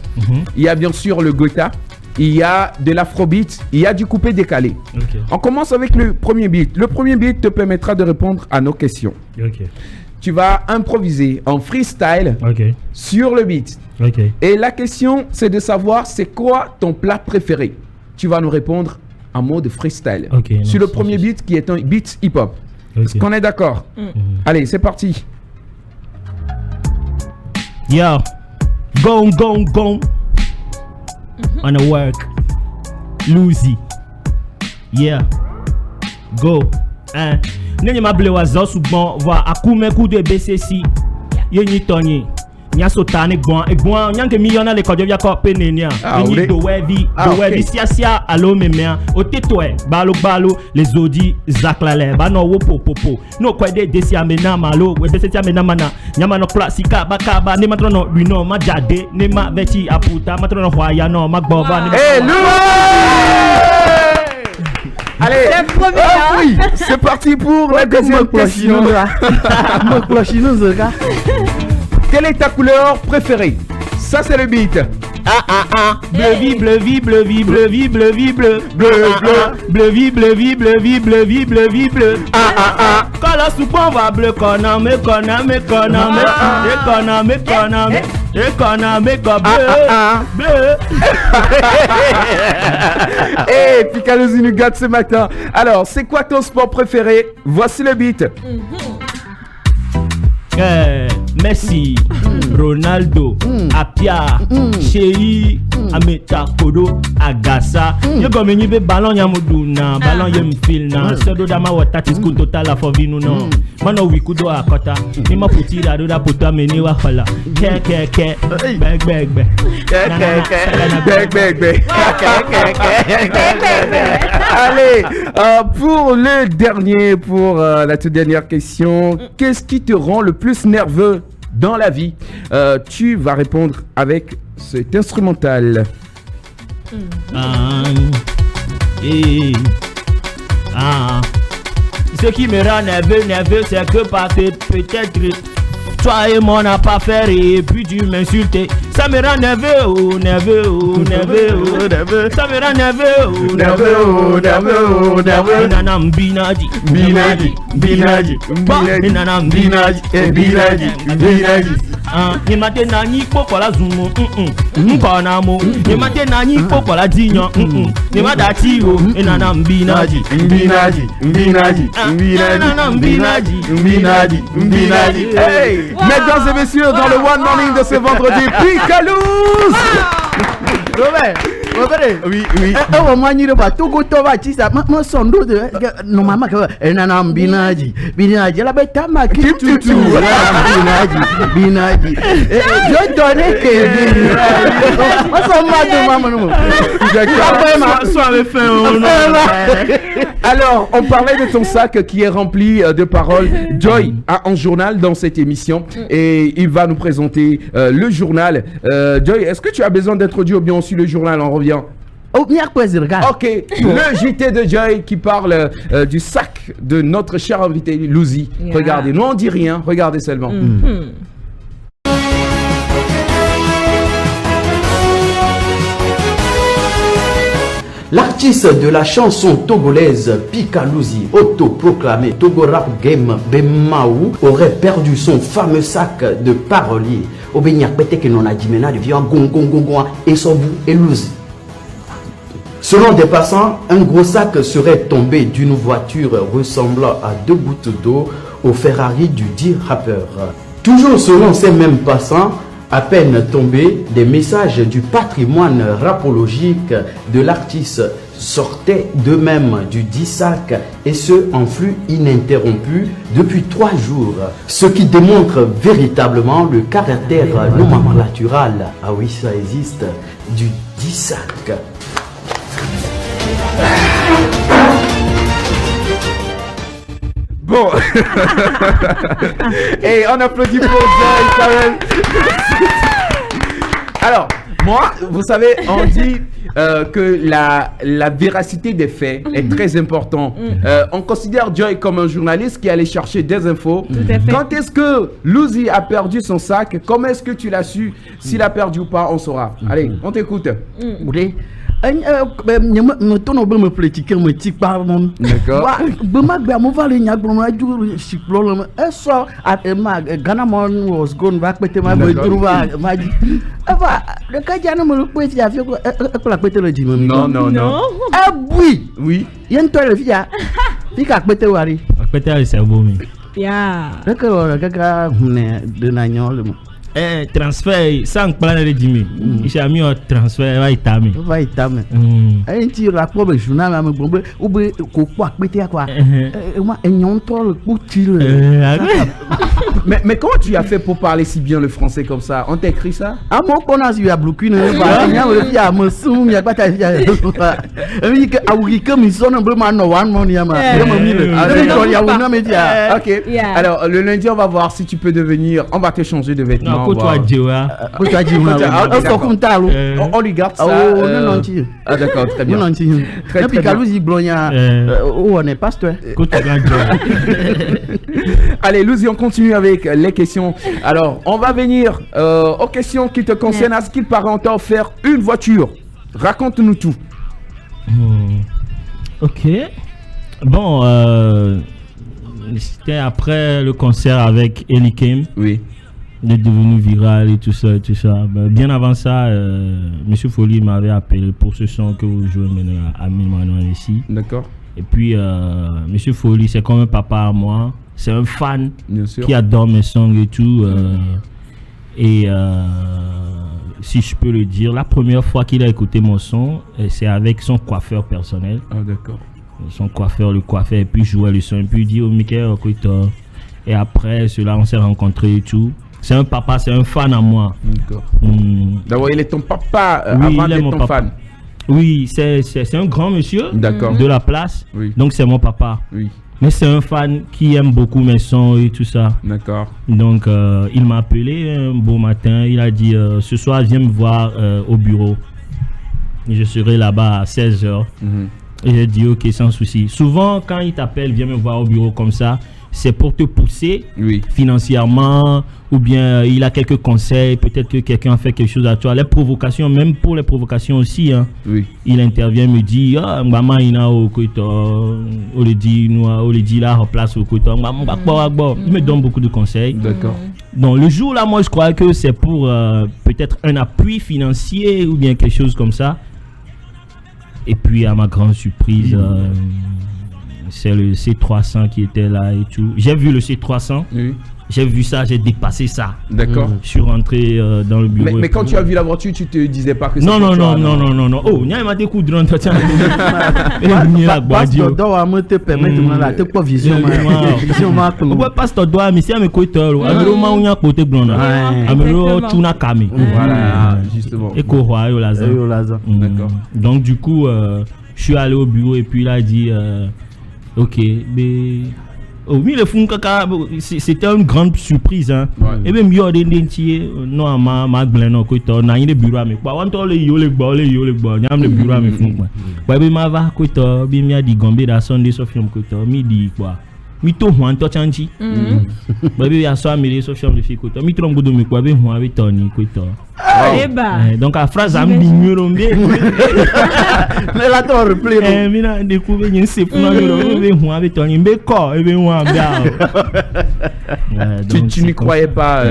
Speaker 1: il y a bien sûr le gotha, il y a de l'afrobeat, il y a du coupé décalé.
Speaker 2: Okay.
Speaker 1: On commence avec le premier beat. Le premier beat te permettra de répondre à nos questions.
Speaker 2: Ok.
Speaker 1: Tu vas improviser en freestyle sur le beat.
Speaker 2: Okay.
Speaker 1: Et la question, c'est de savoir c'est quoi ton plat préféré. Tu vas nous répondre en mode freestyle.
Speaker 2: Okay,
Speaker 1: sur le premier beat qui est un beat hip-hop. Est-ce qu'on est d'accord? Allez, c'est parti.
Speaker 2: Yo, go. On the work. Lucy. Yeah. Go. Nenye mable wazo subon va akume ku de BCC. Ye ni tonye. Nya sotane bon e bon nyange millionnaire le kodjo via ko penenia. Ni do wevi sia alo memea. O tetwe balo les odi zaklale ba no wo popo. No kwede desi amena malo we desi amena mana. Nyama no klasika bakaba ne matrono luno ma jade ne ma veti aputa matrono hwaya no magbova ne.
Speaker 1: Allez, oui, c'est parti pour la deuxième question. Quelle est ta couleur préférée? Ça, c'est le beat.
Speaker 2: Bleu. Quand la soupe on va bleu, économique, bleu.
Speaker 1: Hey, Picalouz nous gâte ce matin. Alors, c'est quoi ton sport préféré? Voici le beat.
Speaker 2: Messi, Ronaldo, Apia, Chéri, Ameta Kodo, Agassa. Yo comme ni be ballon yamuduna, ballon yem fil na. Sedo dama wata tisku total la fovinu no. Mano wikudo akota. Ni ma putira do da puta meni wa hola. Ke. Beg.
Speaker 1: Allez, pour le dernier, pour la toute dernière question, qu'est-ce qui te rend le plus nerveux dans la vie? Tu vas répondre avec cet instrumental.
Speaker 2: Ce qui me rend nerveux, c'est que parce que peut-être toi et moi n'a pas fait et puis tu m'insultes. Ça me rend nerveux, nerveux. Ça me rend nerveux, nerveux. Nanam binaji. Nanam binaji. Ni mate nani poko la zumo. Mkonamo. Ni mate nani poko la dinyo. Ni madati o. Nanam binaji.
Speaker 1: Hey, mesdames et messieurs, dans le One Morning de ce vendredi, Picalouz.
Speaker 5: Robert, oui. On m'a dit que tout le temps, tu sais, moi, son dos de. Normalement, elle n'a pas binaji. La bête à ma qui tout. Binaji. Je donnais que. Moi, son mal de maman.
Speaker 1: Alors, on parlait de ton sac qui est rempli de paroles. Joy a un journal dans cette émission et il va nous présenter le journal. Joy, est-ce que tu as besoin d'introduire bien aussi le journal? On revient.
Speaker 5: Ok,
Speaker 1: le JT de Joy qui parle du sac de notre cher invité Louzi.
Speaker 3: Yeah.
Speaker 1: Regardez, nous on dit rien, regardez seulement.
Speaker 16: L'artiste de la chanson togolaise Picalouz, autoproclamé Togo Rap Game Bemaou, aurait perdu son fameux sac de parolier. Obéniak pété que non a dit maintenant devient gongongongon et Sobou et Louzi. Selon des passants, un gros sac serait tombé d'une voiture ressemblant à 2 gouttes d'eau au Ferrari du dit rappeur. Toujours selon ces mêmes passants, à peine tombés, des messages du patrimoine rapologique de l'artiste sortaient d'eux-mêmes du dit sac et ce en flux ininterrompu depuis 3 jours. Ce qui démontre véritablement le caractère nomenclatural, ah oui ça existe, du dit sac.
Speaker 1: Bon. Et on applaudit pour Joy quand même. Alors, moi, vous savez, on dit que la véracité des faits est très importante. On considère Joy comme un journaliste qui allait chercher des infos. Quand est-ce que Louzi a perdu son sac? Comment est-ce que tu l'as su? S'il a perdu ou pas, on saura. Allez, on t'écoute.
Speaker 5: me tourne me politique me tic par mon d'accord so Ghana man was gone back with my non oui yen to le fia fika pete wari
Speaker 2: pete c'est beau mi
Speaker 3: ya
Speaker 5: kaka de na nyol
Speaker 2: transfert sans plan de Jimmy. Il a mis un transfert va itame.
Speaker 5: Ainsi la problème journal me bombe ou be ko kwa pété quoi. Moi un tol coutil.
Speaker 1: Mais comment tu as fait pour parler si bien le français comme ça? On t'a écrit ça?
Speaker 5: Ah mon connasse il y a bloqué ne va il y a me soum il y a pas ta il y a que awi comme ils sont un peu man one money ma.
Speaker 1: OK. Alors le lundi on va voir si tu peux devenir, on va te changer de vêtements.
Speaker 2: On
Speaker 1: lui garde ça. Ah d'accord, très bien.
Speaker 5: Très bien. On est pasteur.
Speaker 1: Allez, Louzi, on continue avec les questions. Alors, on va venir aux questions qui te concernent. À ce qu'il paraît, on t'a offert une voiture. Raconte-nous tout.
Speaker 2: Ok. Bon, c'était après le concert avec Eli Kim.
Speaker 1: Oui.
Speaker 2: Il est devenu viral et tout ça. Bien avant ça, Monsieur Folly m'avait appelé pour ce son que vous jouez maintenant à Milmano ici.
Speaker 1: D'accord.
Speaker 2: Et puis, Monsieur Folly, c'est comme un papa à moi. C'est un fan qui adore mes sons et tout. Et si je peux le dire, la première fois qu'il a écouté mon son, c'est avec son coiffeur personnel.
Speaker 1: Ah, d'accord.
Speaker 2: Son coiffeur, le coiffeur, et puis jouait le son. Et puis il dit, oh, Michael, écoute. Et après cela, on s'est rencontrés et tout. C'est un papa, c'est un fan à moi.
Speaker 1: D'accord. D'abord, il est ton papa
Speaker 2: oui,
Speaker 1: avant d'être ton fan.
Speaker 2: Oui, c'est un grand monsieur de la place.
Speaker 1: Oui.
Speaker 2: Donc, c'est mon papa.
Speaker 1: Oui.
Speaker 2: Mais c'est un fan qui aime beaucoup mes sons et tout ça.
Speaker 1: D'accord.
Speaker 2: Donc, il m'a appelé un beau matin. Il a dit, ce soir, viens me voir au bureau. Je serai là-bas à 16h. Et j'ai dit, ok, sans souci. Souvent, quand il t'appelle, viens me voir au bureau comme ça. c'est pour te pousser financièrement, ou bien il a quelques conseils, peut-être que quelqu'un a fait quelque chose à toi. Les provocations, même pour les provocations aussi, hein, il intervient, me dit, maman, il a au koito, on le dit là, en place au koito, il me donne beaucoup de conseils.
Speaker 1: D'accord.
Speaker 2: Donc le jour là, moi je crois que c'est pour peut-être un appui financier ou bien quelque chose comme ça. Et puis à ma grande surprise, c'est le C300 qui était là et tout. J'ai vu le C300, j'ai vu ça, j'ai dépassé ça.
Speaker 1: D'accord.
Speaker 2: Je suis rentré dans le bureau.
Speaker 1: Mais quand tu as vu la voiture, tu te disais pas que c'était
Speaker 2: non. Oh, il y a des coups de drone. Tiens,
Speaker 5: parce que doit me te permettre de la te pas vision.
Speaker 2: Ouais, parce que doit mais c'est un coiteur. Amero ma unya côté blonde. Amero tuna kami.
Speaker 1: Voilà, justement.
Speaker 2: Et Koroa yo Lazan.
Speaker 1: D'accord.
Speaker 2: Donc du coup, je suis allé au bureau et puis il a dit OK, mais oui, le fond kaka, c'était une grande surprise, hein. Et même yo d'entier non ma gleno ko to na yin bureau mi pa wan to le yo le gbo nyam le bureau mi fun kwa ba be ma va ko to bi mi adi gombe da Sunday so film ko to mi di kwa mi to hwan to chanchi ba be ya so amiri so film le fi ko to mi trom godo mi kwa be hwan be to ni ko to donc la phrase am di numéro mbe
Speaker 5: mais la to replay
Speaker 2: mi na découvrir une c'est pour numéro be hwan be to ni mbe ko e be hwan bia
Speaker 1: tu n'y croyais pas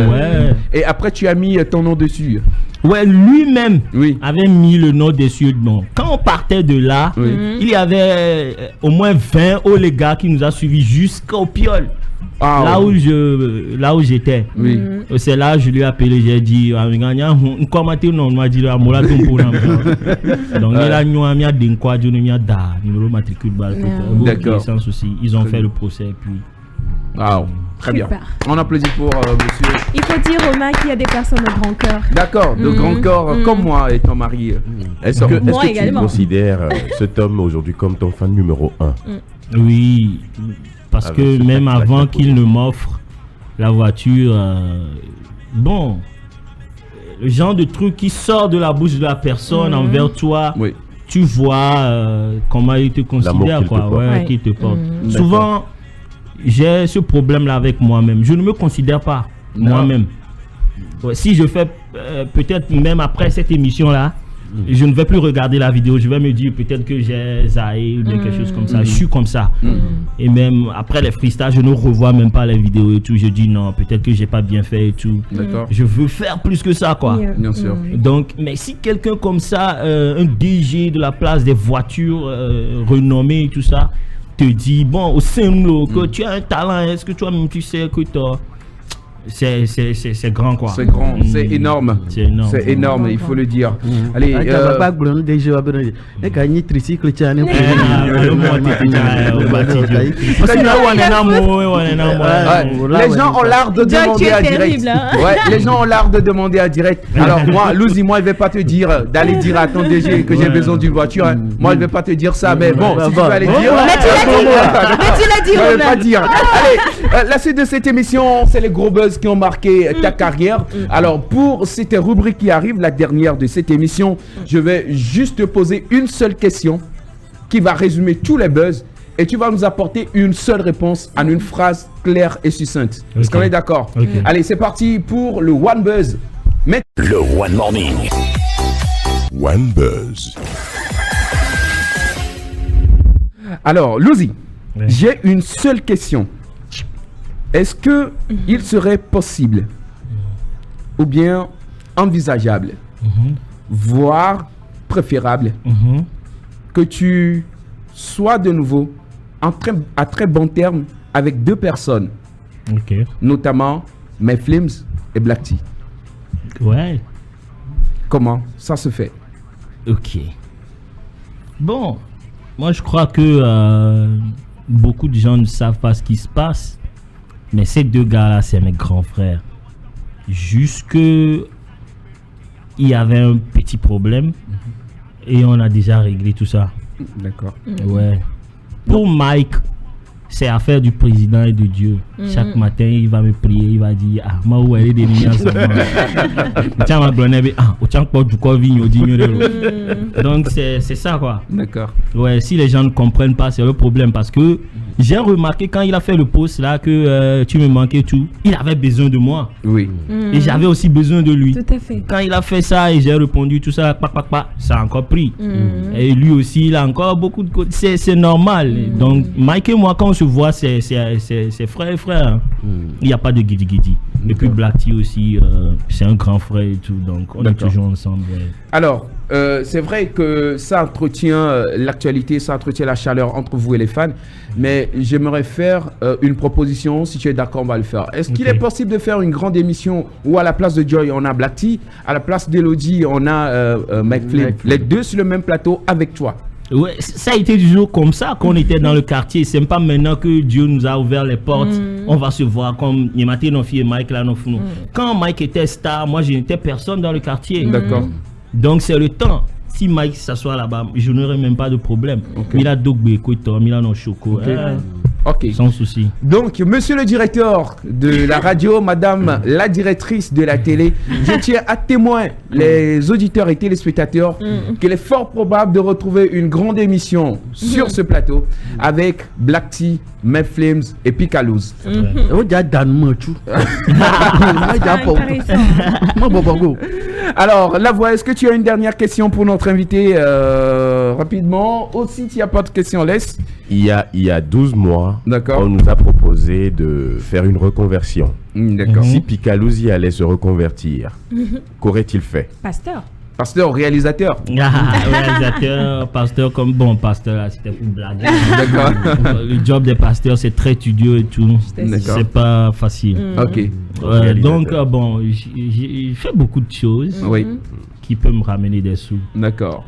Speaker 1: et après tu as mis ton nom dessus.
Speaker 2: Ouais, lui-même avait mis le nom dessus. Donc, quand on partait de là, il y avait au moins 20 les gars qui nous a suivis jusqu'au Piole. Là où j'étais. C'est là je lui ai appelé, j'ai dit comment tu non m'a dit donc il a mis à Dinkwa da numéro matricule d'accord sans souci. Ils ont fait le procès puis
Speaker 1: très bien. On applaudit pour monsieur.
Speaker 3: Il faut dire Romain qu'il y a des personnes de grand cœur.
Speaker 1: D'accord, de grand cœur comme moi et ton mari.
Speaker 4: Est-ce que tu considères cet homme aujourd'hui comme ton fan numéro 1?
Speaker 2: Oui, parce que même avant qu'il ne m'offre la voiture, bon, le genre de truc qui sort de la bouche de la personne envers toi, tu vois comment il te considère, qu'il te porte. Souvent, j'ai ce problème-là avec moi-même. Je ne me considère pas moi-même. Si je fais, peut-être même après cette émission-là, je ne vais plus regarder la vidéo. Je vais me dire peut-être que j'ai zaï ou quelque chose comme ça. Je suis comme ça. Et même après les freestyles, je ne revois même pas les vidéos et tout. Je dis non, peut-être que j'ai pas bien fait et tout. Je veux faire plus que ça, quoi.
Speaker 1: Bien sûr.
Speaker 2: Donc, mais si quelqu'un comme ça, un DG de la place des voitures renommées et tout ça, te dit bon au simple que tu as un talent, est-ce que toi-même tu sais que c'est grand quoi.
Speaker 1: C'est grand, c'est énorme. C'est énorme, il faut le dire. Allez, les gens ont l'art de demander à direct. Les gens ont l'art de demander à direct. Alors moi, Louzi, moi je vais pas te dire d'aller dire à ton DG que j'ai besoin d'une voiture. Moi je vais pas te dire ça, mais bon, si tu veux aller dire.
Speaker 3: Mais tu l'as dit.
Speaker 1: Je vais pas dire. Allez, la suite de cette émission, c'est les gros buzz qui ont marqué ta carrière. Alors pour cette rubrique qui arrive, la dernière de cette émission, je vais juste te poser une seule question qui va résumer tous les buzz et tu vas nous apporter une seule réponse en une phrase claire et succincte. Est-ce qu'on est d'accord? Allez, c'est parti pour le One Buzz.
Speaker 7: Le One Morning.
Speaker 4: One Buzz.
Speaker 1: Alors, Louzi, j'ai une seule question. Est-ce que il serait possible ou bien envisageable, voire préférable, que tu sois de nouveau à très bon terme avec deux personnes, notamment Meflims et Black T?
Speaker 2: Ouais.
Speaker 1: Comment ça se fait?
Speaker 2: Ok. Bon, moi je crois que beaucoup de gens ne savent pas ce qui se passe. Mais ces deux gars-là, c'est mes grands frères. Jusque il y avait un petit problème et on a déjà réglé tout ça.
Speaker 1: D'accord.
Speaker 2: Ouais. Pour Mike, c'est affaire du président et de Dieu. Chaque matin, il va me prier, il va dire moi où est des donc c'est ça quoi.
Speaker 1: D'accord.
Speaker 2: Ouais, si les gens ne comprennent pas, c'est le problème parce que j'ai remarqué quand il a fait le post là que tu me manquais tout, il avait besoin de moi.
Speaker 1: Oui.
Speaker 2: Et j'avais aussi besoin de lui.
Speaker 3: Tout à fait.
Speaker 2: Quand il a fait ça et j'ai répondu tout ça, ça a encore pris. Et lui aussi, il a encore beaucoup de côtés. C'est normal. Donc Mike et moi, quand on se voit, c'est frère et frère. Hein. Il n'y a pas de guidi-guidi. Et puis Black T aussi, c'est un grand frère et tout. Donc on est toujours ensemble. Ouais.
Speaker 1: Alors, c'est vrai que ça entretient l'actualité, ça entretient la chaleur entre vous et les fans. Mais j'aimerais faire une proposition. Si tu es d'accord, on va le faire. Est-ce qu'il est possible de faire une grande émission où à la place de Joy, on a Black T, à la place d'Elodie, on a Mike Flynn, les deux sur le même plateau avec toi?
Speaker 2: Ouais, ça a été toujours comme ça qu'on était dans le quartier. C'est pas maintenant que Dieu nous a ouvert les portes. On va se voir comme Yemate Nofi et Mike là. Quand Mike était star, moi je n'étais personne dans le quartier.
Speaker 1: D'accord.
Speaker 2: Donc c'est le temps. Si Mike s'assoit là-bas, je n'aurais même pas de problème. Mila Dogbe, Koto, Mila no Choco.
Speaker 1: Ok.
Speaker 2: Sans souci.
Speaker 1: Donc, monsieur le directeur de la radio, madame la directrice de la télé, je tiens à témoin les auditeurs et téléspectateurs qu'il est fort probable de retrouver une grande émission sur ce plateau avec Black T, Mike Flames et Picalouz. Alors, la voix, est-ce que tu as une dernière question pour notre invité rapidement? Aussi, s'il n'y a pas de question, laisse.
Speaker 4: Il y a 12 mois, on nous a proposé de faire une reconversion. Si Picalouz allait se reconvertir, qu'aurait-il fait?
Speaker 1: Pasteur, réalisateur.
Speaker 2: Réalisateur, pasteur, comme bon, pasteur, là, c'était pour blaguer. D'accord. Le job des pasteurs, c'est très studieux et tout. C'est pas facile.
Speaker 1: Ok.
Speaker 2: Donc, bon, j'ai fait beaucoup de choses.
Speaker 1: Oui.
Speaker 2: Qui peut me ramener des sous.
Speaker 1: D'accord.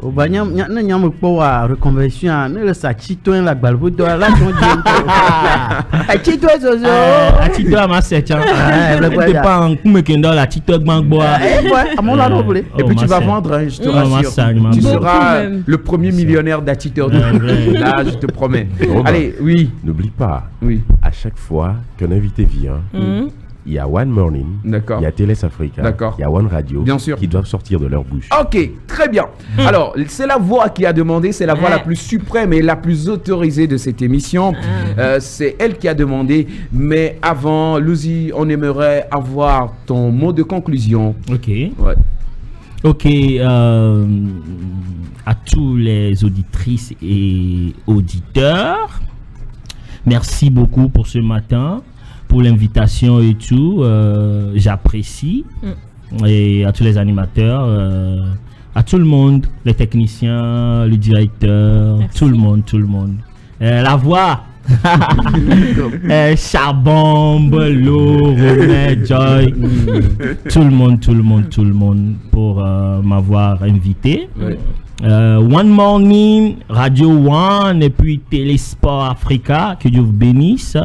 Speaker 5: Reconversion, ça chito la balbo de la chito zozo.
Speaker 2: Chito à ma septième. T'es pas en kumekendo la chito gbangboa.
Speaker 1: Et puis tu vas vendre, je te rassure. Tu seras le premier millionnaire d'Atiteur de là, je te promets. Allez, oui.
Speaker 4: N'oublie pas. Oui. À chaque fois qu'un invité vient. Il y a One Morning, il y a Télé Africa, il y a One Radio,
Speaker 1: bien sûr,
Speaker 4: qui doivent sortir de leur bouche.
Speaker 1: Ok, très bien. Alors, c'est la voix qui a demandé, c'est la voix la plus suprême et la plus autorisée de cette émission. C'est elle qui a demandé. Mais avant, Louzi, on aimerait avoir ton mot de conclusion.
Speaker 2: Ok. Ouais. Ok. À tous les auditrices et auditeurs, merci beaucoup pour ce matin. Pour l'invitation et tout, j'apprécie. Et à tous les animateurs, à tout le monde, les techniciens, le directeur, tout le monde. La voix, Charbon, Bolo, Romain, Joy, tout le monde pour m'avoir invité. One Morning, Radio One et puis Télésport Africa, que Dieu vous bénisse.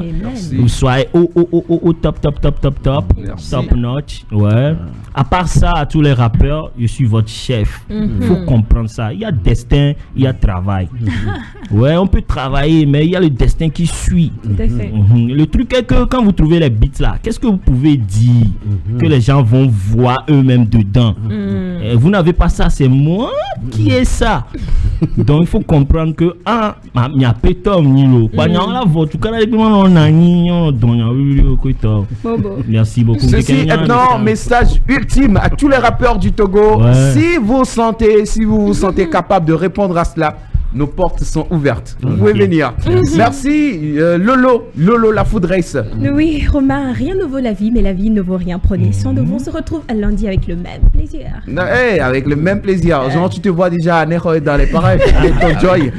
Speaker 2: Vous soyez au top, top notch. Ouais. À part ça, à tous les rappeurs, je suis votre chef. Faut comprendre ça. Il y a destin, il y a travail. Ouais, on peut travailler, mais il y a le destin qui suit. Le truc est que quand vous trouvez les beats là, qu'est-ce que vous pouvez dire que les gens vont voir eux-mêmes dedans? Vous n'avez pas ça, c'est moi qui ai ça. Donc il faut comprendre que il y a pétom nilo. Merci beaucoup.
Speaker 1: Ceci est un message ultime à tous les rappeurs du Togo. Si vous vous sentez capable de répondre à cela, nos portes sont ouvertes. Vous pouvez venir. Merci Lolo la foudresse.
Speaker 3: Oui, Romain, rien ne vaut la vie, mais la vie ne vaut rien. Prenez soin de vous. On se retrouve lundi avec le même plaisir.
Speaker 1: Avec le même plaisir. Genre, tu te vois déjà à Nero dans les parages. Ton Joy.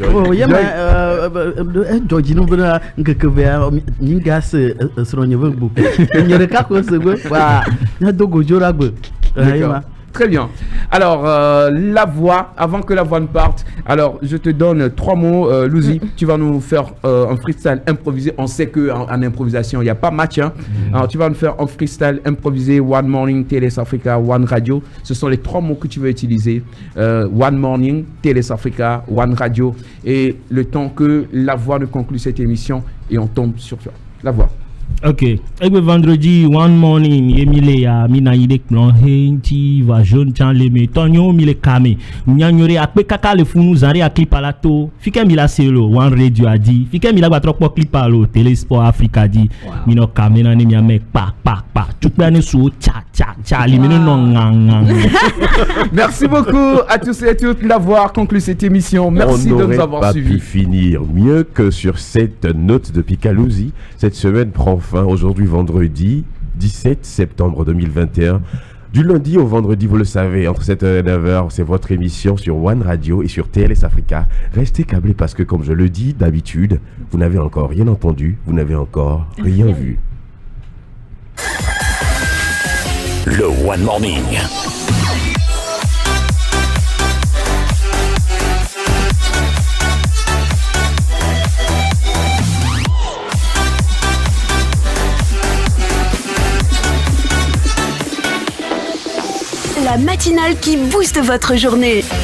Speaker 1: Très bien. Alors, la voix, avant que la voix ne parte, alors je te donne 3 mots. Louzi, tu vas nous faire un freestyle improvisé. On sait qu'en improvisation, il n'y a pas match. Hein. Alors, tu vas nous faire un freestyle improvisé. One Morning, Télé Africa, One Radio. Ce sont les 3 mots que tu vas utiliser. One Morning, Télé Africa, One Radio. Et le temps que la voix ne conclue cette émission et on tombe sur toi. La voix.
Speaker 2: Ok. Et puis vendredi, One Morning, Emile ya mina yidek blanc henti va jaune chan le me tonyo mile kame. Nyanyore akpe kaka le funu zari a clip alato. Fike mila selo One Radio a dit. Fike mila ba trop clip alo Télé Sport Africa dit. Mino kame na ne mi ame pa. Tukpe ane sou cha limene non ngang.
Speaker 1: Merci beaucoup à tous et à toutes d'avoir conclu cette émission. Merci de nous avoir suivis.
Speaker 4: On n'aurait pas pu finir mieux que sur cette note de Picalosi. Cette semaine prend fin aujourd'hui vendredi 17 septembre 2021. Du lundi au vendredi, vous le savez, entre 7h et 9h, c'est votre émission sur One Radio et sur TLS Africa. Restez câblés parce que, comme je le dis d'habitude, vous n'avez encore rien entendu, vous n'avez encore rien vu.
Speaker 7: Le One Morning.
Speaker 6: La matinale qui booste votre journée.